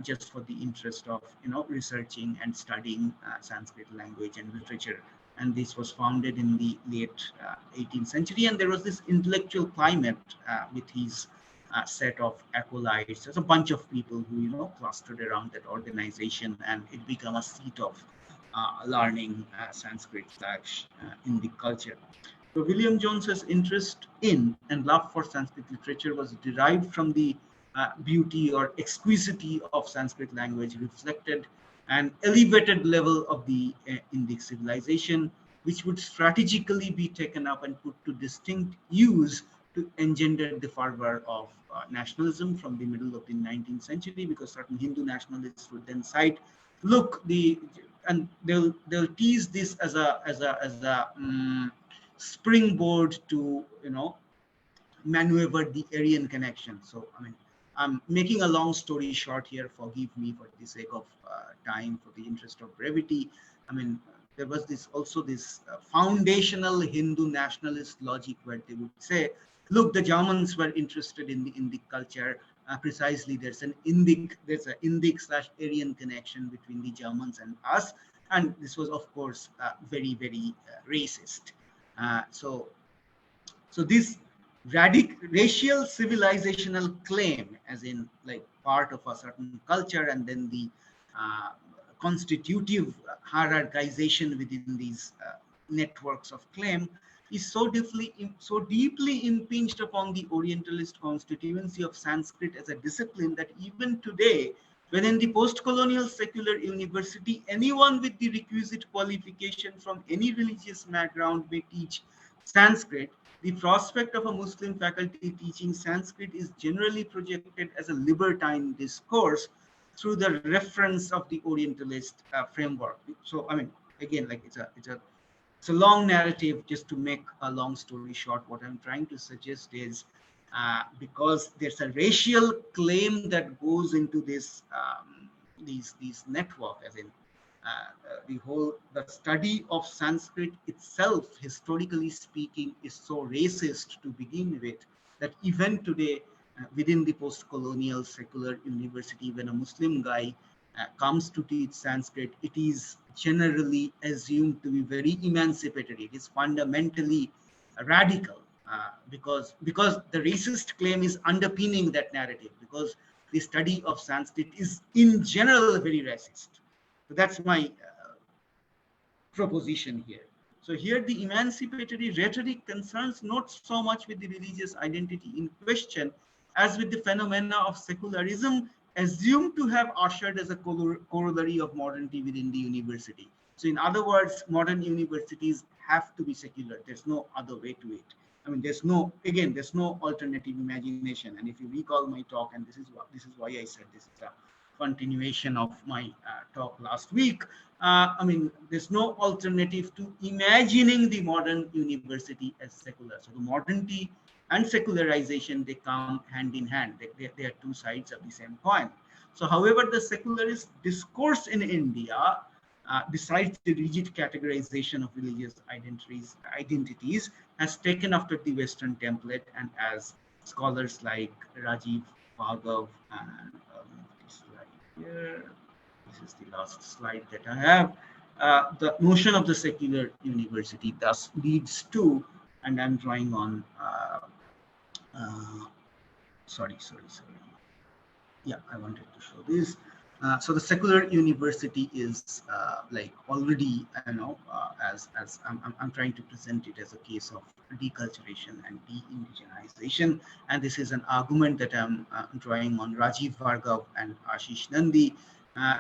just for the interest of researching and studying Sanskrit language and literature. And this was founded in the late 18th century, and there was this intellectual climate with his set of acolytes. There's a bunch of people who clustered around that organization, and it became a seat of learning Sanskrit in the culture. So William Jones's interest in and love for Sanskrit literature was derived from the beauty or exquisity of Sanskrit language, reflected an elevated level of the Indic civilization, which would strategically be taken up and put to distinct use to engender the fervor of nationalism from the middle of the 19th century, because certain Hindu nationalists would then cite, look, and they'll tease this as a springboard to maneuver the Aryan connection. So I mean, I'm making a long story short here. Forgive me for the sake of time, for the interest of brevity. I mean, there was this foundational Hindu nationalist logic where they would say, look, the Germans were interested in the Indic culture. Precisely, there's an Indic/Aryan connection between the Germans and us, and this was, of course, very, very racist. So this racial civilizational claim, as in like part of a certain culture, and then the constitutive hierarchization within these networks of claim, is so deeply impinged upon the Orientalist constituency of Sanskrit as a discipline that even today, when in the post-colonial secular university, anyone with the requisite qualification from any religious background may teach Sanskrit, the prospect of a Muslim faculty teaching Sanskrit is generally projected as a libertine discourse through the reference of the Orientalist framework. So, I mean, again, like it's a long narrative. Just to make a long story short, what I'm trying to suggest is, because there's a racial claim that goes into this these network, as in the study of Sanskrit itself, historically speaking, is so racist to begin with, that even today, within the post-colonial secular university, when a Muslim guy comes to teach Sanskrit, it is generally assumed to be very emancipatory. It is fundamentally radical, because the racist claim is underpinning that narrative, because the study of Sanskrit is in general very racist. So that's my proposition here. So here the emancipatory rhetoric concerns not so much with the religious identity in question as with the phenomena of secularism assumed to have ushered as a corollary of modernity within the university. So in other words, modern universities have to be secular. There's no other way to it. I mean, there's no alternative imagination. And if you recall my talk, and this is why I said this is a continuation of my talk last week. I mean, there's no alternative to imagining the modern university as secular. So the modernity and secularization, they come hand in hand. They are two sides of the same coin. So however, the secularist discourse in India, besides the rigid categorization of religious identities, has taken after the Western template, and as scholars like Rajiv Bhargava and here, this is the last slide that I have. The notion of the secular university thus leads to, and I'm drawing on, sorry. Yeah, I wanted to show this. So the secular university is like already, as I'm trying to present it as a case of deculturation and de-indigenization, and this is an argument that I'm drawing on Rajiv Bhargava and Ashish Nandi,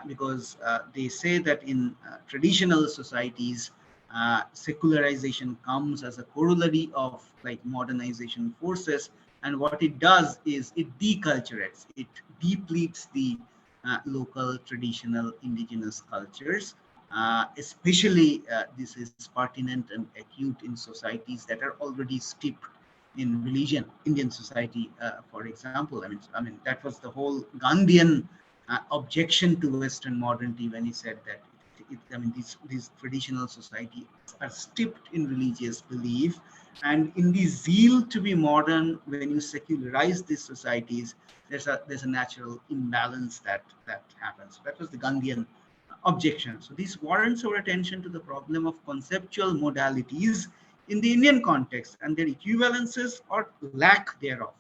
because they say that in traditional societies, secularization comes as a corollary of like modernization forces, and what it does is it deculturates, it depletes the local traditional indigenous cultures. Especially this is pertinent and acute in societies that are already steeped in religion. Indian society, for example, I mean that was the whole Gandhian objection to Western modernity, when he said that I mean these traditional societies are steeped in religious belief, and in the zeal to be modern, when you secularize these societies, there's a natural imbalance that happens. That was the Gandhian objection. So this warrants our attention to the problem of conceptual modalities in the Indian context and their equivalences or lack thereof.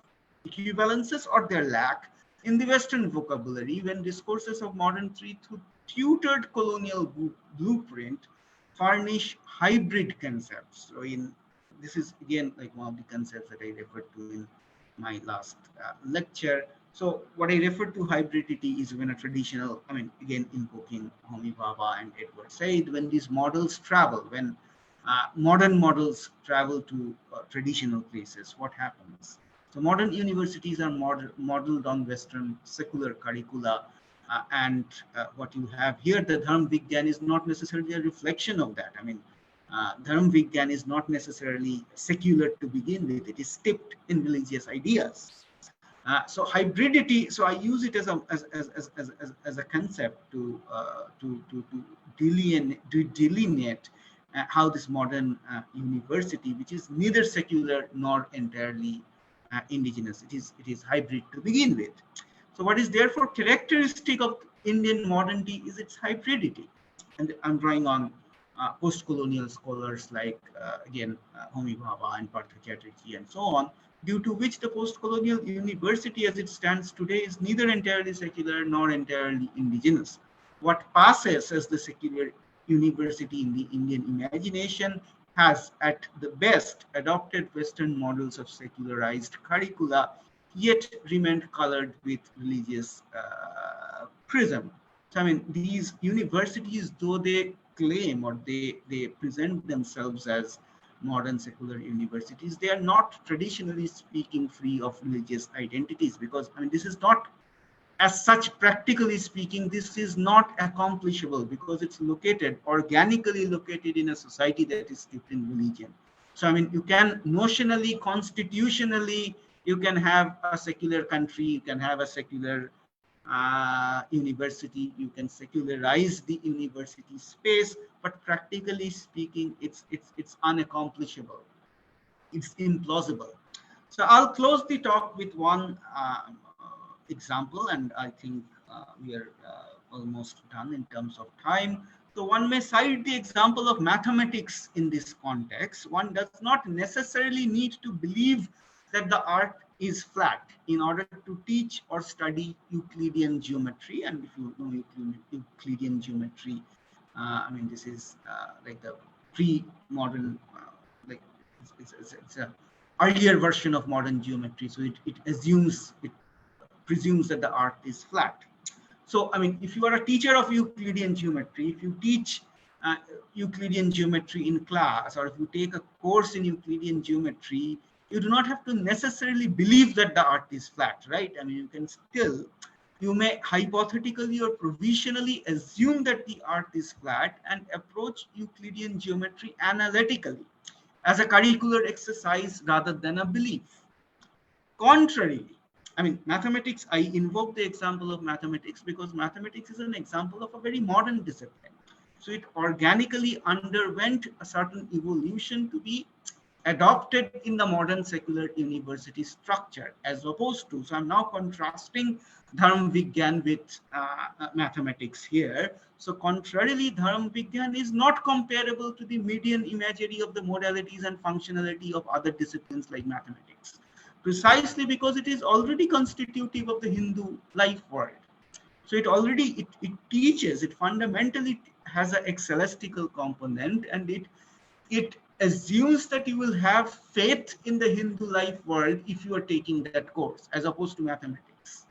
Equivalences or their lack in the Western vocabulary, when discourses of modern truth through tutored colonial blueprint furnish hybrid concepts. So this is again like one of the concepts that I referred to in my last lecture. So what I refer to hybridity is when a traditional, I mean, again, invoking Homi Bhabha and Edward Said, when these models travel, when modern models travel to traditional places, what happens? So modern universities are modeled on Western secular curricula, and what you have here, the Dharm Vigyan, is not necessarily a reflection of that. I mean, Dharm Vigyan is not necessarily secular to begin with. It is steeped in religious ideas. So hybridity. So I use it as a concept to delineate how this modern university, which is neither secular nor entirely indigenous, it is hybrid to begin with. So what is therefore characteristic of Indian modernity is its hybridity, and I'm drawing on post-colonial scholars like Homi Bhabha and Partha Chatterjee and so on, due to which the post-colonial university as it stands today is neither entirely secular nor entirely indigenous. What passes as the secular university in the Indian imagination has at the best adopted Western models of secularized curricula, yet remained colored with religious prism. So I mean, these universities, though they claim or they present themselves as modern secular universities, they are not traditionally speaking free of religious identities, because I mean, this is not, as such, practically speaking, this is not accomplishable because it's organically located in a society that is steeped in religion. So I mean, you can notionally, constitutionally, you can have a secular country, you can have a secular university, you can secularize the university space, but practically speaking, it's unaccomplishable, it's implausible. So I'll close the talk with one example, and I think we are almost done in terms of time. So one may cite the example of mathematics in this context. One does not necessarily need to believe that the earth is flat in order to teach or study Euclidean geometry. And if you know Euclidean geometry, I mean, this is like the pre-modern, like it's a earlier version of modern geometry. So it presumes that the earth is flat. So, I mean, if you are a teacher of Euclidean geometry, if you teach Euclidean geometry in class, or if you take a course in Euclidean geometry, you do not have to necessarily believe that the earth is flat, right? I mean, you can still, you may hypothetically or provisionally assume that the earth is flat and approach Euclidean geometry analytically as a curricular exercise rather than a belief. Contrarily, I mean, mathematics, I invoke the example of mathematics because mathematics is an example of a very modern discipline. So it organically underwent a certain evolution to be adopted in the modern secular university structure, as opposed to, so I'm now contrasting Dharm Vigyan with mathematics here. So contrarily, Dharm Vigyan is not comparable to the median imagery of the modalities and functionality of other disciplines like mathematics, precisely because it is already constitutive of the Hindu life world. So it teaches, it fundamentally has a celestial component, and it assumes that you will have faith in the Hindu life world if you are taking that course, as opposed to mathematics.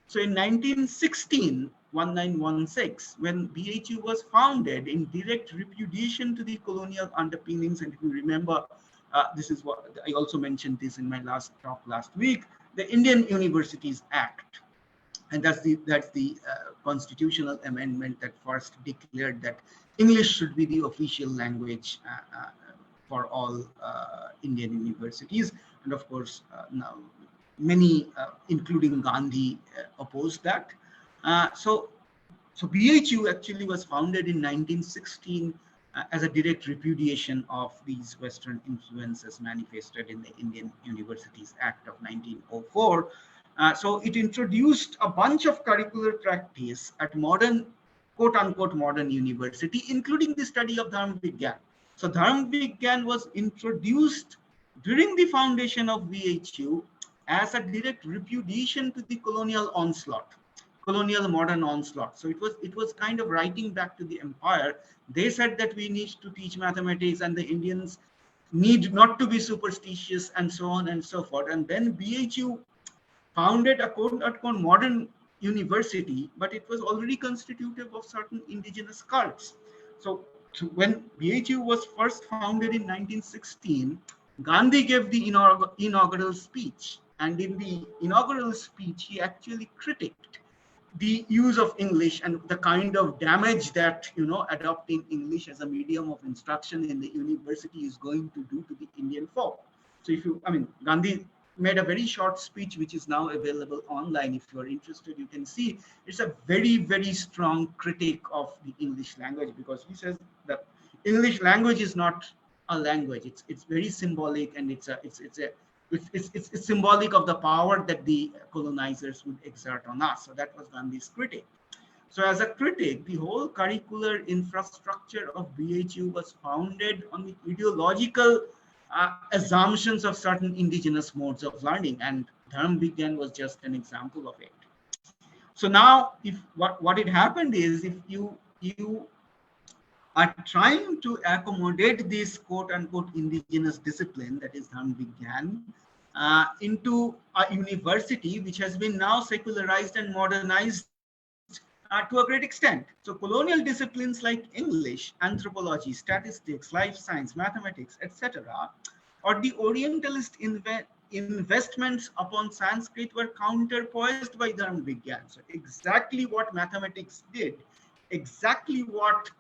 So in 1916, when BHU was founded in direct repudiation to the colonial underpinnings, and if you remember, this is what I also mentioned this in my last talk last week, the Indian Universities Act. And that's the constitutional amendment that first declared that English should be the official language for all Indian universities. And of course, now many, including Gandhi, opposed that. So BHU actually was founded in 1916 as a direct repudiation of these Western influences manifested in the Indian Universities Act of 1904. So it introduced a bunch of curricular practice at modern, quote unquote, modern university, including the study of Dharm Vigyan. So Dharm Vigyan was introduced during the foundation of VHU as a direct repudiation to the colonial onslaught, colonial modern onslaught. So it was kind of writing back to the empire. They said that we need to teach mathematics and the Indians need not to be superstitious and so on and so forth. And then BHU founded a quote unquote modern university, but it was already constitutive of certain indigenous cults. So when BHU was first founded in 1916, Gandhi gave the inaugural speech. And in the inaugural speech, he actually critiqued the use of English and the kind of damage that, adopting English as a medium of instruction in the university is going to do to the Indian folk. So Gandhi made a very short speech, which is now available online. If you are interested, you can see it's a very, very strong critique of the English language, because he says that English language is not a language. It's very symbolic, and it's symbolic of the power that the colonizers would exert on us. So that was Gandhi's critique. So as a critic, the whole curricular infrastructure of BHU was founded on the ideological assumptions of certain indigenous modes of learning, and Dharm Vigyan was just an example of it. So now, if what it happened is, if you are trying to accommodate this quote-unquote indigenous discipline, that is Dharm Vigyan, into a university which has been now secularized and modernized to a great extent. So colonial disciplines like English, anthropology, statistics, life science, mathematics, etc., or the Orientalist investments upon Sanskrit were counterpoised by Dharm Vigyan. So exactly what mathematics did, exactly what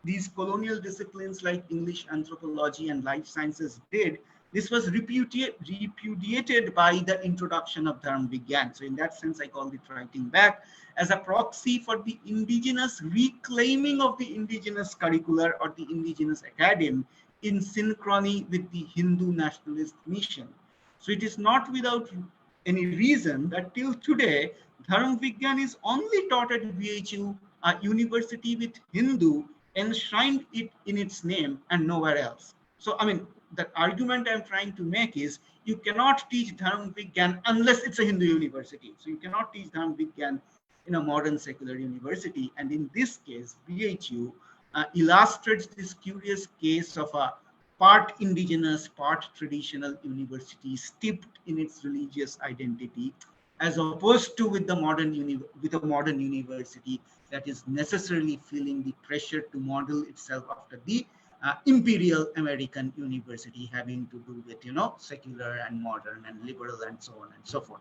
these colonial disciplines like English, anthropology, and life sciences did, this was repudiated by the introduction of Dharm Vigyan. So in that sense, I call it writing back as a proxy for the indigenous reclaiming of the indigenous curricular or the indigenous academe in synchrony with the Hindu nationalist mission. So it is not without any reason that till today, Dharm Vigyan is only taught at BHU, a university with Hindu enshrined it in its name and nowhere else. So, the argument I'm trying to make is you cannot teach Dharm Vigyan unless it's a Hindu university. So you cannot teach Dharm Vigyan in a modern secular university. And in this case, BHU illustrates this curious case of a part indigenous, part traditional university steeped in its religious identity, as opposed to with a modern university that is necessarily feeling the pressure to model itself after the imperial American university, having to do with secular and modern and liberal and so on and so forth.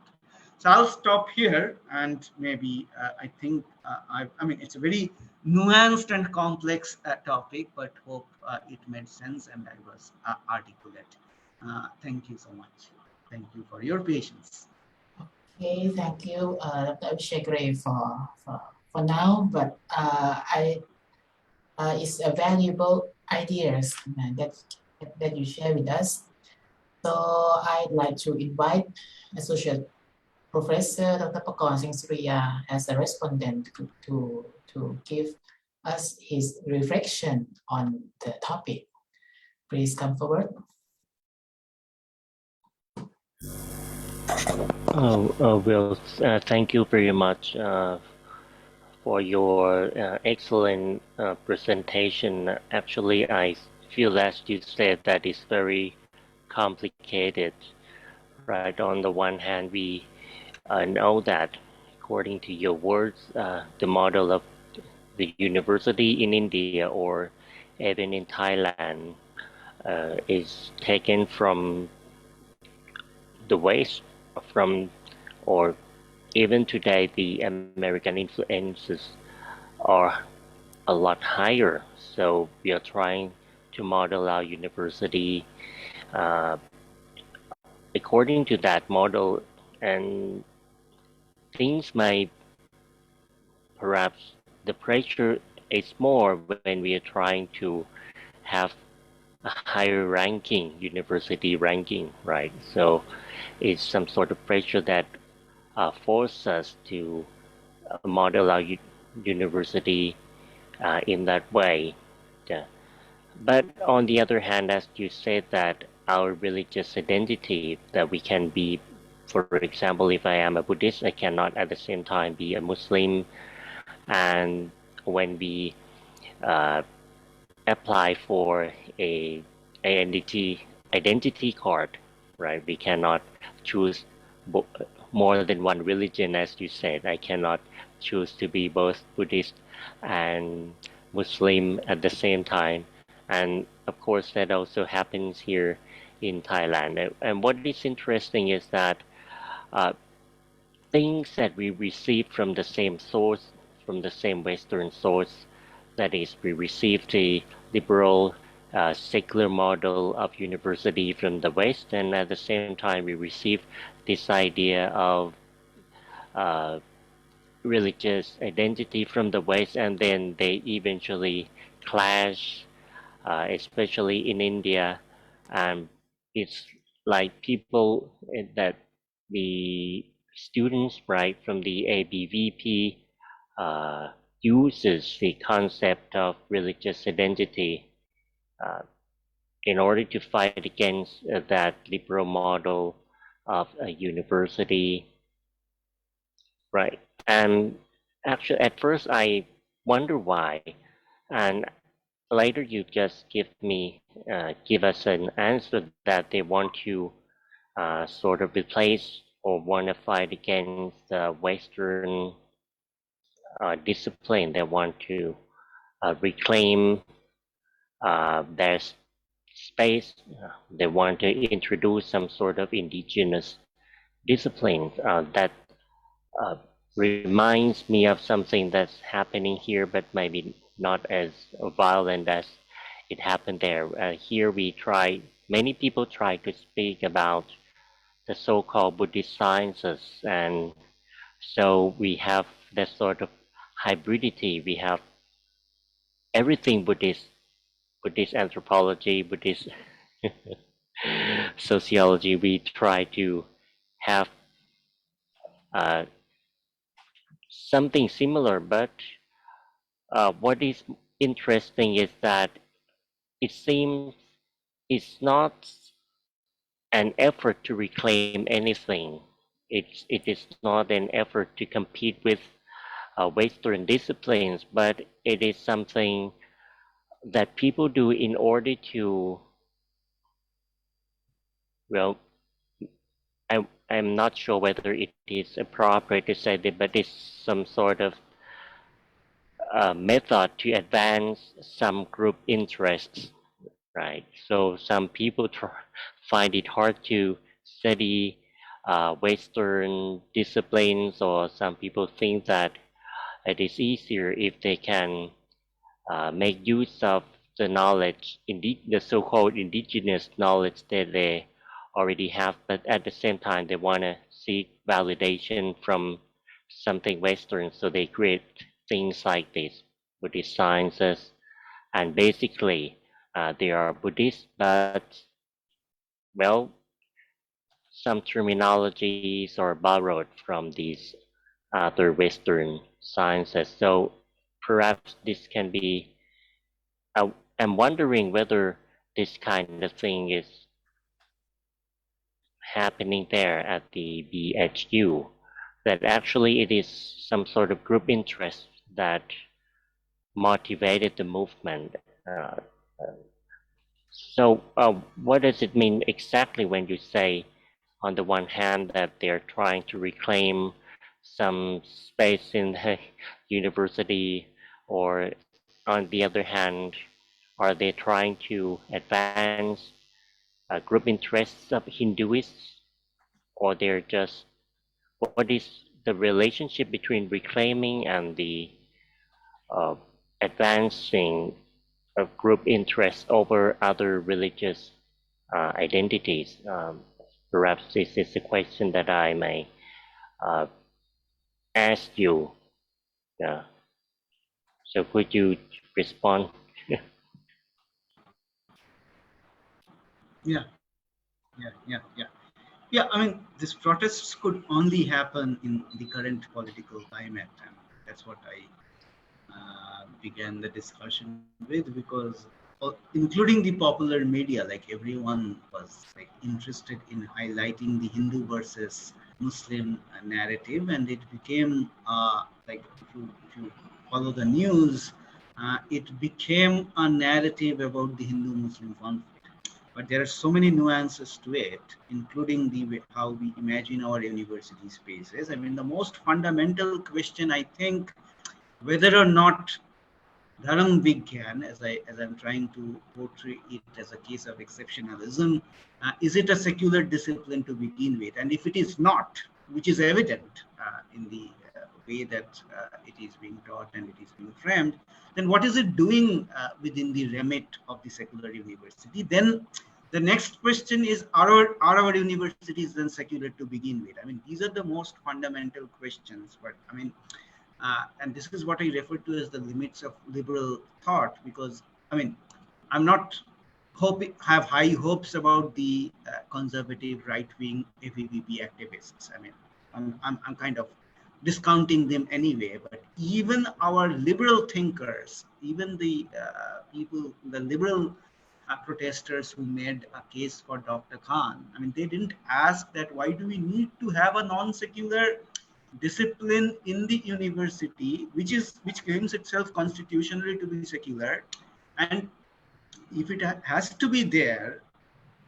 So I'll stop here, and maybe I think it's a very nuanced and complex topic, but hope it made sense and I was articulate. Thank you so much. Thank you for your patience. Okay, thank you, Dr. Avishek for now, but it's a valuable ideas that you share with us. So I'd like to invite Associate Professor Dr. Pagorn Singsuriya as a respondent to give us his reflection on the topic. Please come forward. Thank you very much for your excellent presentation. Actually, I feel, as you said, that is very complicated. Right. On the one hand, we know that, according to your words, the model of the university in India or even in Thailand is taken from the West, or even today the American influences are a lot higher. So we are trying to model our university according to that model, and things might, perhaps the pressure is more when we are trying to have a higher ranking, university ranking, right? So it's some sort of pressure that forces us to model our university in that way. Yeah. But on the other hand, as you said, that our religious identity, that we can be, for example, if I am a Buddhist, I cannot at the same time be a Muslim. And when we apply for a identity card, right, we cannot choose more than one religion, as you said. I cannot choose to be both Buddhist and Muslim at the same time. And of course, that also happens here in Thailand. And what is interesting is that uh, things that we receive from the same source, from the same Western source, that is, we receive the liberal secular model of university from the West, and at the same time we receive this idea of uh, religious identity from the West, and then they eventually clash, especially in India. And it's like people that the students, right, from the ABVP uses the concept of religious identity uh, in order to fight against that liberal model of a university, right? And actually, at first, I wonder why, and later you just give us an answer that they want to sort of replace or want to fight against the Western discipline. They want to reclaim their space. They want to introduce some sort of indigenous discipline that uh, reminds me of something that's happening here, but maybe not as violent as it happened there. Here many people try to speak about the so-called Buddhist sciences, and so we have that sort of hybridity. We have everything Buddhist, Buddhist anthropology, Buddhist sociology. We try to have uh, something similar, but what is interesting is that it seems it's not an effort to reclaim anything. It is not an effort to compete with Western disciplines, but it is something that people do in order to, well, I'm not sure whether it is appropriate to say that, but it's some sort of method to advance some group interests, right? So some people find it hard to study Western disciplines, or some people think that it is easier if they can make use of the knowledge, the so-called indigenous knowledge that they already have, but at the same time they want to seek validation from something Western, so they create things like this, Buddhist sciences, and basically they are Buddhist, but well, some terminologies are borrowed from these other Western sciences. So perhaps this can be, I'm wondering whether this kind of thing is happening there at the BHU, that actually it is some sort of group interest that motivated the movement. Uh, so what does it mean exactly when you say, on the one hand, that they're trying to reclaim some space in the university, or on the other hand, are they trying to advance group interests of Hinduists, or they're just, what is the relationship between reclaiming and the uh, advancing of group interests over other religious identities? Perhaps this is a question that I may uh, ask you. Yeah. So could you respond? Yeah, yeah. I mean, these protests could only happen in the current political climate, and that's what I began the discussion with, because including the popular media, like everyone was like interested in highlighting the Hindu versus Muslim narrative, and it became like if you follow the news, it became a narrative about the Hindu-Muslim conflict. But there are so many nuances to it, including the way how we imagine our university spaces. I mean, the most fundamental question, I think, whether or not Dharam Vigyan, as I'm trying to portray it as a case of exceptionalism, is it a secular discipline to begin with? And if it is not, which is evident in the way that it is being taught and it is being framed, then what is it doing within the remit of the secular university? Then the next question is, are our universities then secular to begin with? I mean, these are the most fundamental questions, but I mean, and this is what I refer to as the limits of liberal thought, because I mean, I'm not have high hopes about the conservative right-wing AVVP activists. I mean, I'm kind of discounting them anyway, but even our liberal thinkers, even the people, the liberal protesters who made a case for Dr. Khan, I mean, they didn't ask that why do we need to have a non-secular discipline in the university, which claims itself constitutionally to be secular, and if it has to be there,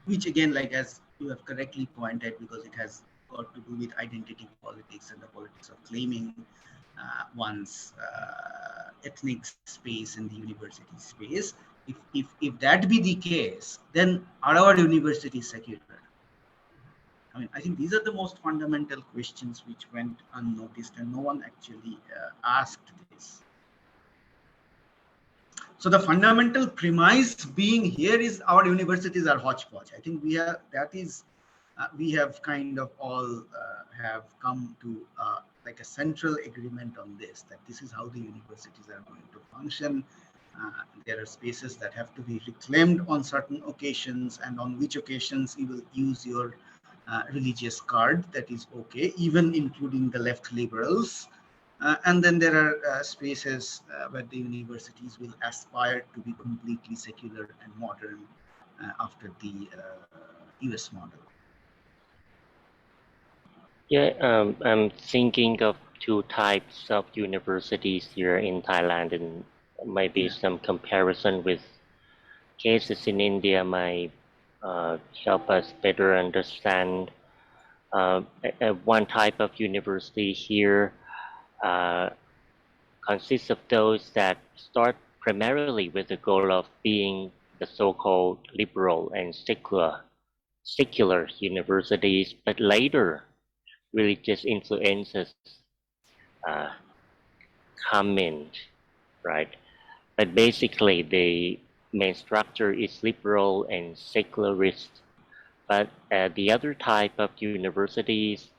which again, like as you have correctly pointed, because it has got to do with identity politics and the politics of claiming one's ethnic space in the university space. If that be the case, then are our universities secular? I mean, I think these are the most fundamental questions which went unnoticed, and no one actually asked this. So the fundamental premise being here is our universities are hodgepodge. I think we have, that is, we have kind of all have come to like a central agreement on this, that this is how the universities are going to function. There are spaces that have to be reclaimed on certain occasions, and on which occasions you will use your religious card, that is okay, even including the left liberals. And then there are spaces where the universities will aspire to be completely secular and modern after the US model. Yeah, I'm thinking of two types of universities here in Thailand, and maybe some comparison with cases in India might help us better understand. One type of university here consists of those that start primarily with the goal of being the so-called liberal and secular universities, but later religious influences come in, right? But basically the main structure is liberal and secularist. But the other type of universities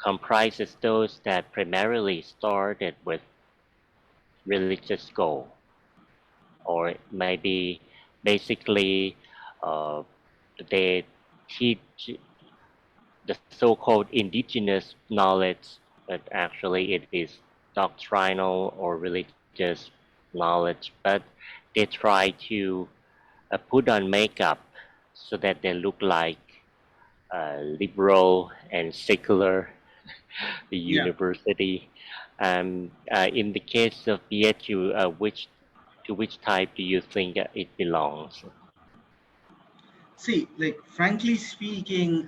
comprises those that primarily started with religious goal, or maybe basically they teach the so-called indigenous knowledge, but actually it is doctrinal or religious knowledge, but they try to put on makeup so that they look like liberal and secular university. In the case of BHU, to which type do you think it belongs? See, like frankly speaking,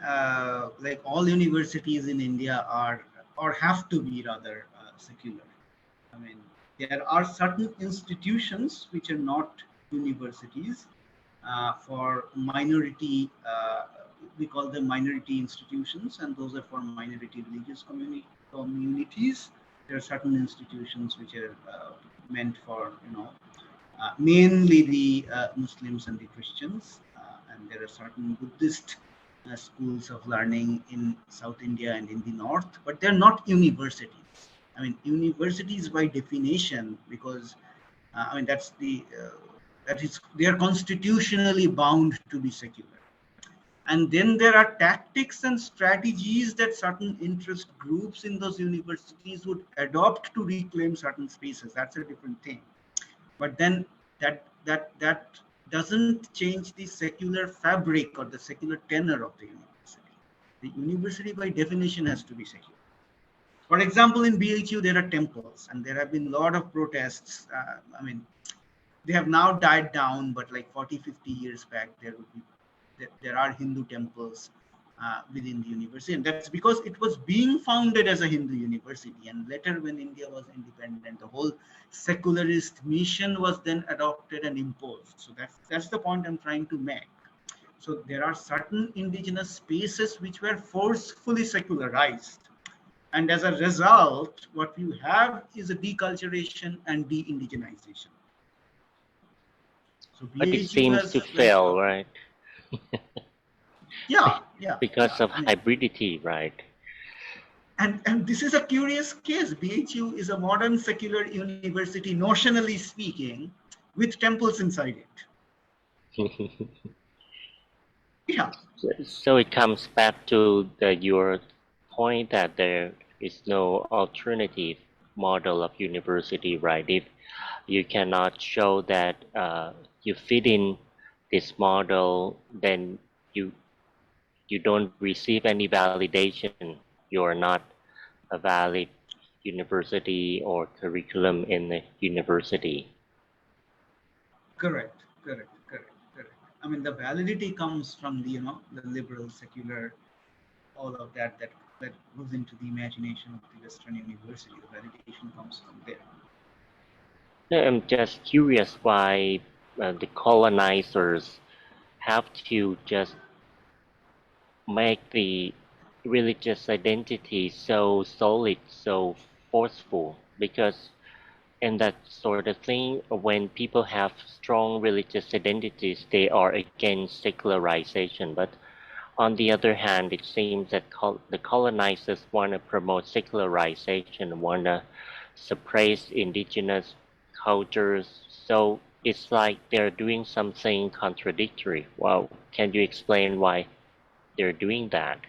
like all universities in India are, or have to be rather, secular. I mean, there are certain institutions which are not universities for minority, we call them minority institutions, and those are for minority religious communities. There are certain institutions which are meant for, you know, mainly the Muslims and the Christians, and there are certain Buddhist schools of learning in South India and in the North, but they're not universities. I mean, universities by definition, because I mean that's the that is, they are constitutionally bound to be secular. And then there are tactics and strategies that certain interest groups in those universities would adopt to reclaim certain spaces. That's a different thing. But then that doesn't change the secular fabric or the secular tenor of the university. The university by definition has to be secular. For example, in BHU, there are temples, and there have been a lot of protests. I mean, they have now died down, but like 40, 50 years back, there are Hindu temples within the university. And that's because it was being founded as a Hindu university. And later, when India was independent, the whole secularist mission was then adopted and imposed. So that's the point I'm trying to make. So there are certain indigenous spaces which were forcefully secularized. And as a result, what you have is a deculturation and de-indigenization. So But it BHU seems has to fail, right? Yeah. Because of I mean, hybridity, right? And this is a curious case. BHU is a modern secular university, notionally speaking, with temples inside it. Yeah. So it comes back to your point that there is no alternative model of university, right? If you cannot show that you fit in this model, then you don't receive any validation. You are not a valid university or curriculum in the university. Correct. I mean, the validity comes from the, the liberal, secular, all of that goes into the imagination of the Western university. The validation comes from there. Yeah, I'm just curious why the colonizers have to just make the religious identity so solid, so forceful, because in that sort of thing, when people have strong religious identities, they are against secularization. But on the other hand, it seems that the colonizers want to promote secularization, want to suppress indigenous cultures. So it's like they're doing something contradictory. Well, can you explain why they're doing that?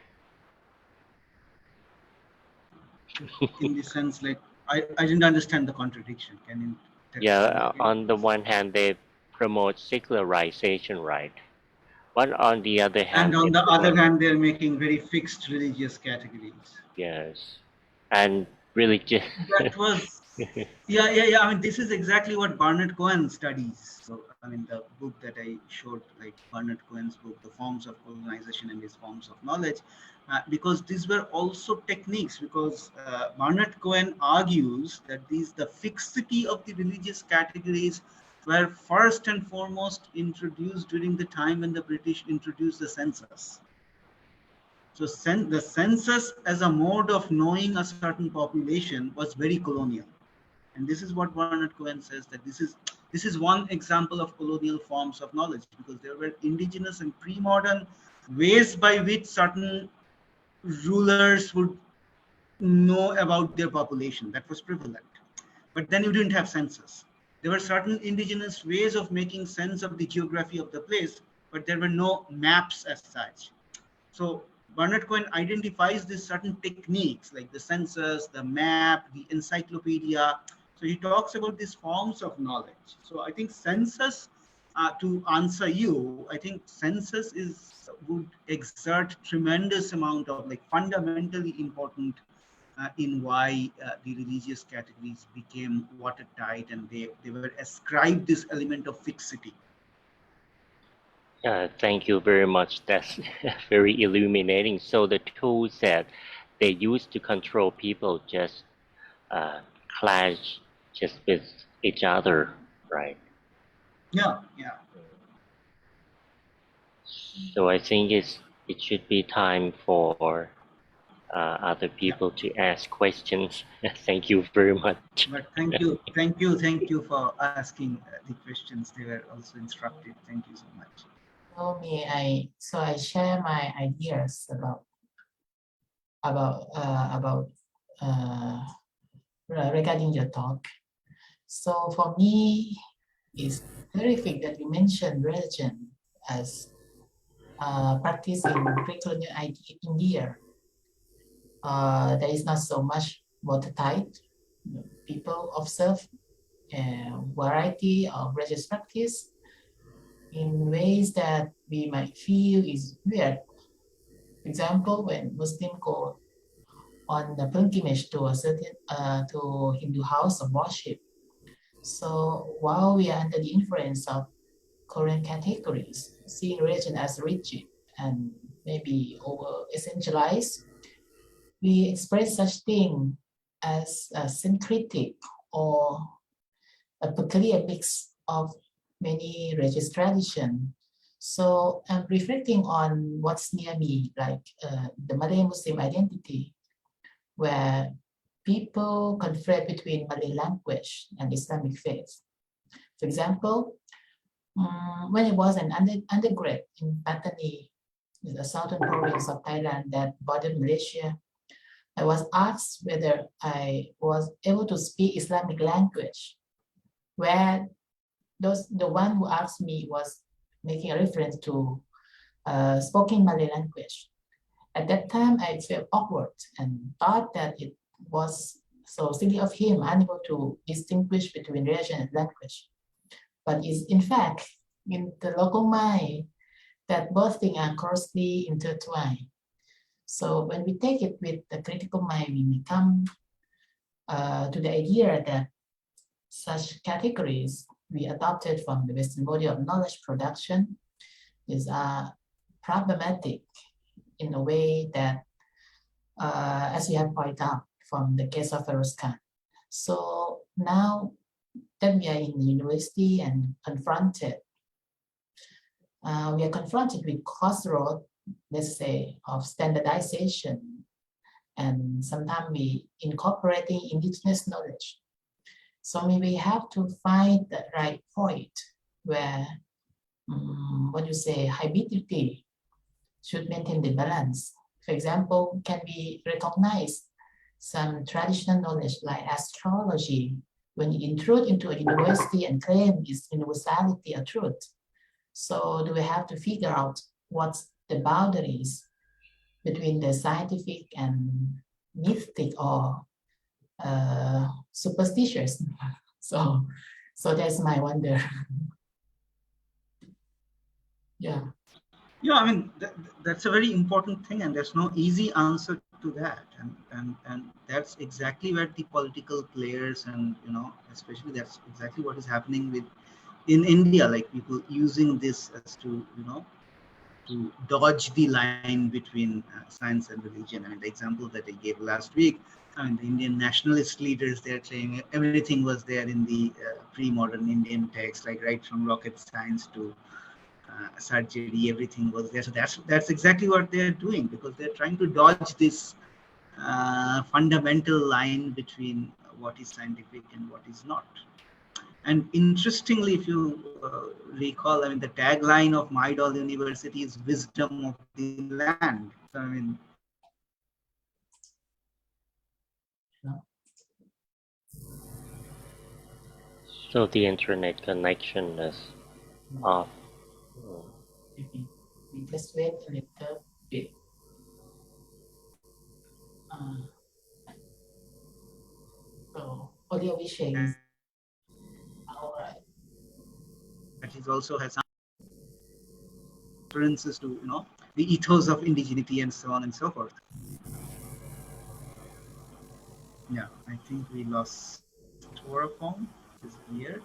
In the sense, like, I didn't understand the contradiction. Can you tell Yeah, me on the one hand, they promote secularization, right? But on the other hand, and on they the other promote, hand, they're making very fixed religious categories. yes, and religious. That was, yeah. I mean, this is exactly what Barnett Cohen studies. So, I mean, the book that I showed, like Barnett Cohen's book, The Forms of Colonization and Its Forms of Knowledge, because these were also techniques, because Barnett Cohen argues that the fixity of the religious categories were first and foremost introduced during the time when the British introduced the census. So the census as a mode of knowing a certain population was very colonial. And this is what Barnett Cohen says, that this is one example of colonial forms of knowledge, because there were indigenous and pre-modern ways by which certain rulers would know about their population. That was prevalent. But then you didn't have census. There were certain indigenous ways of making sense of the geography of the place, but there were no maps as such. So Barnett Cohen identifies these certain techniques like the census, the map, the encyclopedia. So he talks about these forms of knowledge. So I think census, to answer you, I think census would exert tremendous amount of, like, fundamentally important in why the religious categories became watertight, and they were ascribed this element of fixity. Thank you very much. That's very illuminating. So the tools that they use to control people just clash just with each other, right? Yeah. So I think it should be time for other people to ask questions. Thank you very much. But thank you for asking the questions. They were also instructive. Thank you so much. So I share my ideas about regarding your talk. So for me, it's terrific that you mentioned religion as practice in pre-colonial India. There is not so much watertight. People observe a variety of religious practice in ways that we might feel is weird. For example, when Muslims go on the pilgrimage to a certain to Hindu house of worship. So while we are under the influence of Korean categories, seeing religion as rigid and maybe over essentialized, we express such thing as a syncretic or a peculiar mix of many religious tradition. So I'm reflecting on what's near me, like the Malay Muslim identity, where people conflict between Malay language and Islamic faith. For example, when I was an undergrad in Pattani, the southern province of Thailand that bordered Malaysia, I was asked whether I was able to speak Islamic language, where the one who asked me was making a reference to spoken Malay language. At that time, I felt awkward and thought that it was so silly of him, unable to distinguish between religion and language. But it's in fact in the local mind that both things are closely intertwined. So when we take it with the critical mind, we come to the idea that such categories we adopted from the Western body of knowledge production is problematic in a way that, as you have pointed out from the case of Feroz Khan. So now that we are in the university and confronted, we are confronted with crossroad, let's say, of standardization, and sometimes we incorporating indigenous knowledge. So maybe we have to find the right point where, hybridity should maintain the balance. For example, can we recognize some traditional knowledge like astrology when you intrude into a university and claim its universality or truth? So do we have to figure out what's the boundaries between the scientific and mystic or superstitious? So that's my wonder. Yeah. Yeah, I mean, that's a very important thing, and there's no easy answer to that. And that's exactly where the political players and, especially that's exactly what is happening in India, like people using this as to, to dodge the line between science and religion. I mean, the example that I gave last week, I mean, the Indian nationalist leaders, they're saying everything was there in the pre-modern Indian text, like right from rocket science to surgery, everything was there. So that's exactly what they're doing, because they're trying to dodge this fundamental line between what is scientific and what is not. And interestingly, if you recall, I mean, the tagline of Maidol University is "Wisdom of the Land." So, I mean, So the internet connection is off. We just wait a little bit. So only Avishek is all right. it also has some references to, the ethos of indigeneity and so on and so forth. Yeah, I think we lost Worapong. Is weird.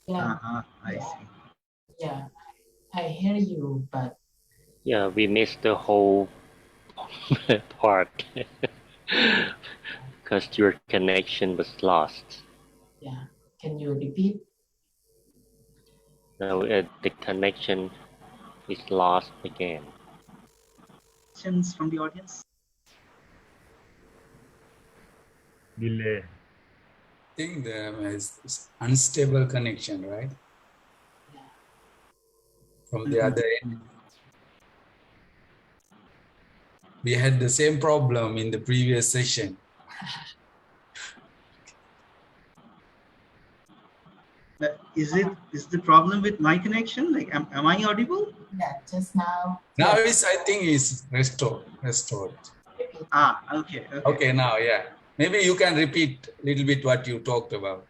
Yeah. I see. Yeah, I hear you, but Yeah, we missed the whole part because your connection was lost. yeah, can you repeat? No, the connection is lost again. Questions from the audience? delay. I think there is unstable connection, right? From the other end. We had the same problem in the previous session. Is the problem with my connection? Like, am I audible? Yeah, just now. Now Yeah. I think is restored. Okay. Okay, now, yeah. Maybe you can repeat a little bit what you talked about.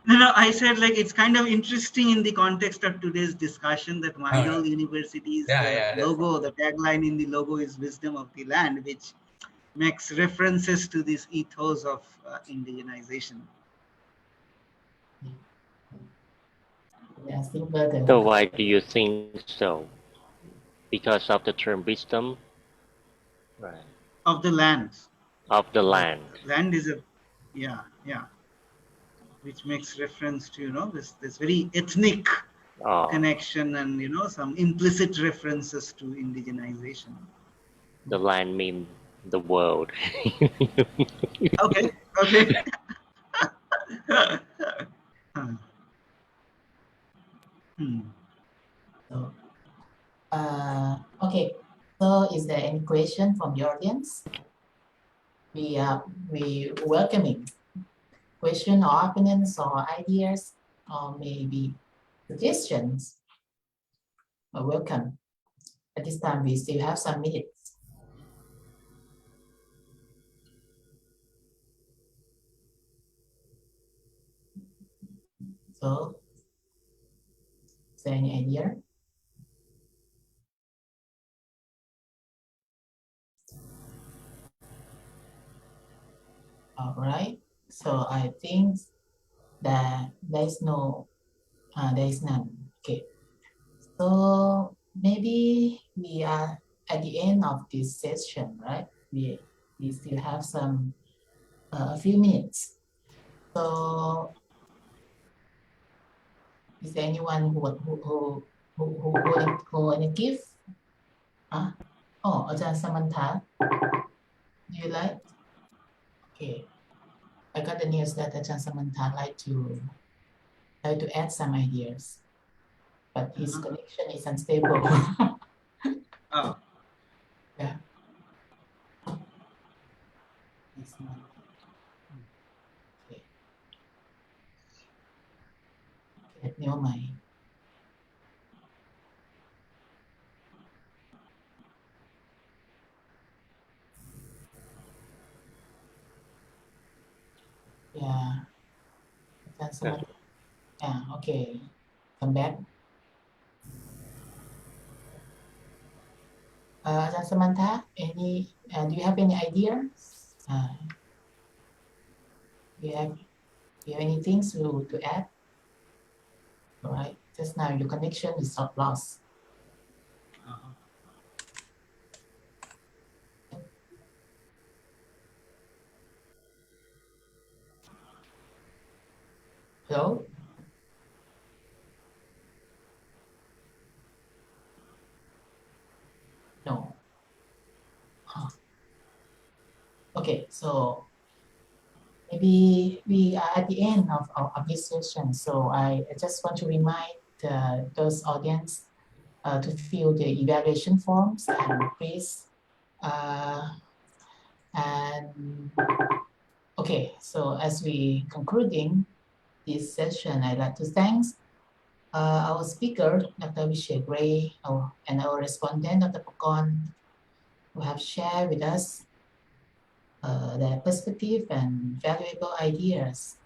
No, I said, like, it's kind of interesting in the context of today's discussion that Maidol University's logo, the tagline in the logo is "Wisdom of the Land," which makes references to this ethos of indigenization. Yeah, think better. So why do you think so? because of the term wisdom, right? Of the land. Of the land. Land is a, yeah, which makes reference to, this very ethnic Oh, connection and, some implicit references to indigenization. the land means the world. Okay. So, okay. So, is there any question from the audience? We welcoming question or opinions or ideas or maybe suggestions. Welcome. At this time, we still have some minutes. So, is there any idea? All right. So I think that there is none. Okay. So maybe we are at the end of this session, right? We still have some a few minutes. So is there anyone who want to give? Oh, Ajahn Samantha, do you like? Okay, I got the news that Ajahn Samantha like to add some ideas, but his connection is unstable. Oh. Yeah. Okay. Never mind. Yeah. Yeah, okay. Come back. Ajahn Samantha, do you have any ideas? Do you have anything to add? All right. Just now your connection is not lost. Hello? No. Okay, so maybe we are at the end of this session. So I just want to remind those audience to fill the evaluation forms and please. And okay, so as we concluding this session, I'd like to thank our speaker, Dr. Avishek Ray, and our respondent, Dr. Pagorn, who have shared with us their perspective and valuable ideas,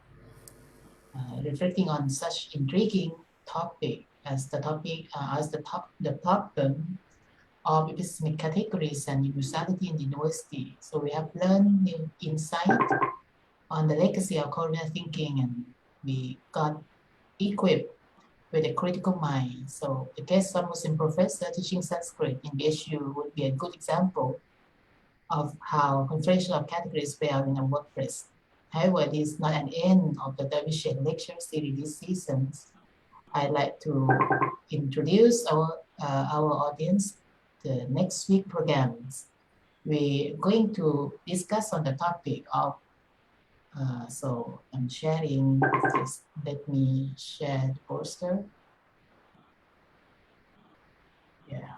reflecting on such intriguing topic as the problem of epistemic categories and universality in the university. So we have learned new insight on the legacy of colonial thinking, and we got equipped with a critical mind. So the guest Muslim professor teaching Sanskrit in BSU would be a good example of how conflation of categories play out in a workplace. However, this is not an end of the Avishek lecture series this season. I'd like to introduce our audience the next week programs. We're going to discuss on the topic of so I'm sharing this. Let me share the poster. Yeah.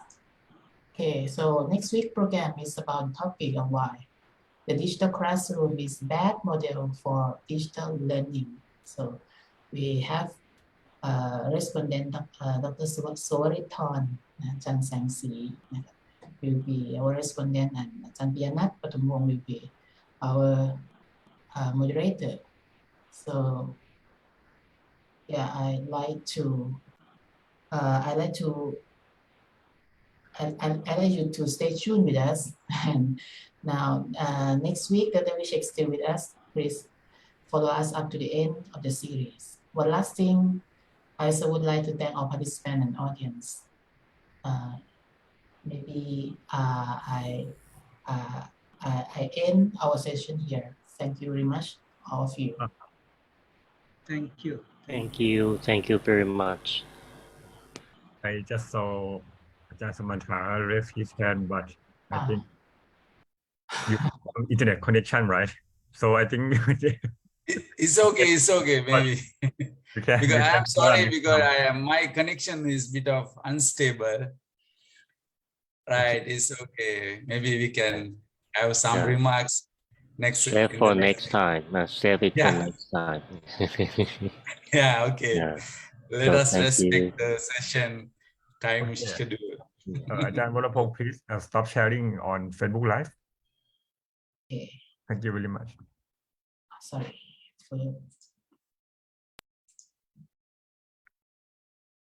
Okay, so next week program is about the topic of why the digital classroom is bad model for digital learning. So we have respondent Dr. Sawariton Chan Sangsi will be our respondent, and Chan Pianat Patumwong will be our moderator. So yeah, I like you to stay tuned with us. And now next week, Dr. Avishek is still with us. Please follow us up to the end of the series. One last thing, I also would like to thank our participants and audience. I end our session here. Thank you very much, all of you. Thank you. Thank you very much. I just saw Ajahn Samantha raise his hand, but I think you have internet connection, right? So I think It's okay, maybe. you can. Because you I'm can sorry, run because now. my connection is bit of unstable. Right, it's okay. Maybe we can have some Yeah. remarks next Save in for the next time. Save it for Yeah. next time. Yeah, okay. Yeah. Let So us thank respect you. the session time Okay. schedule. Ajahn Worapong, please stop sharing on Facebook Live. Okay. Thank you very much. Sorry.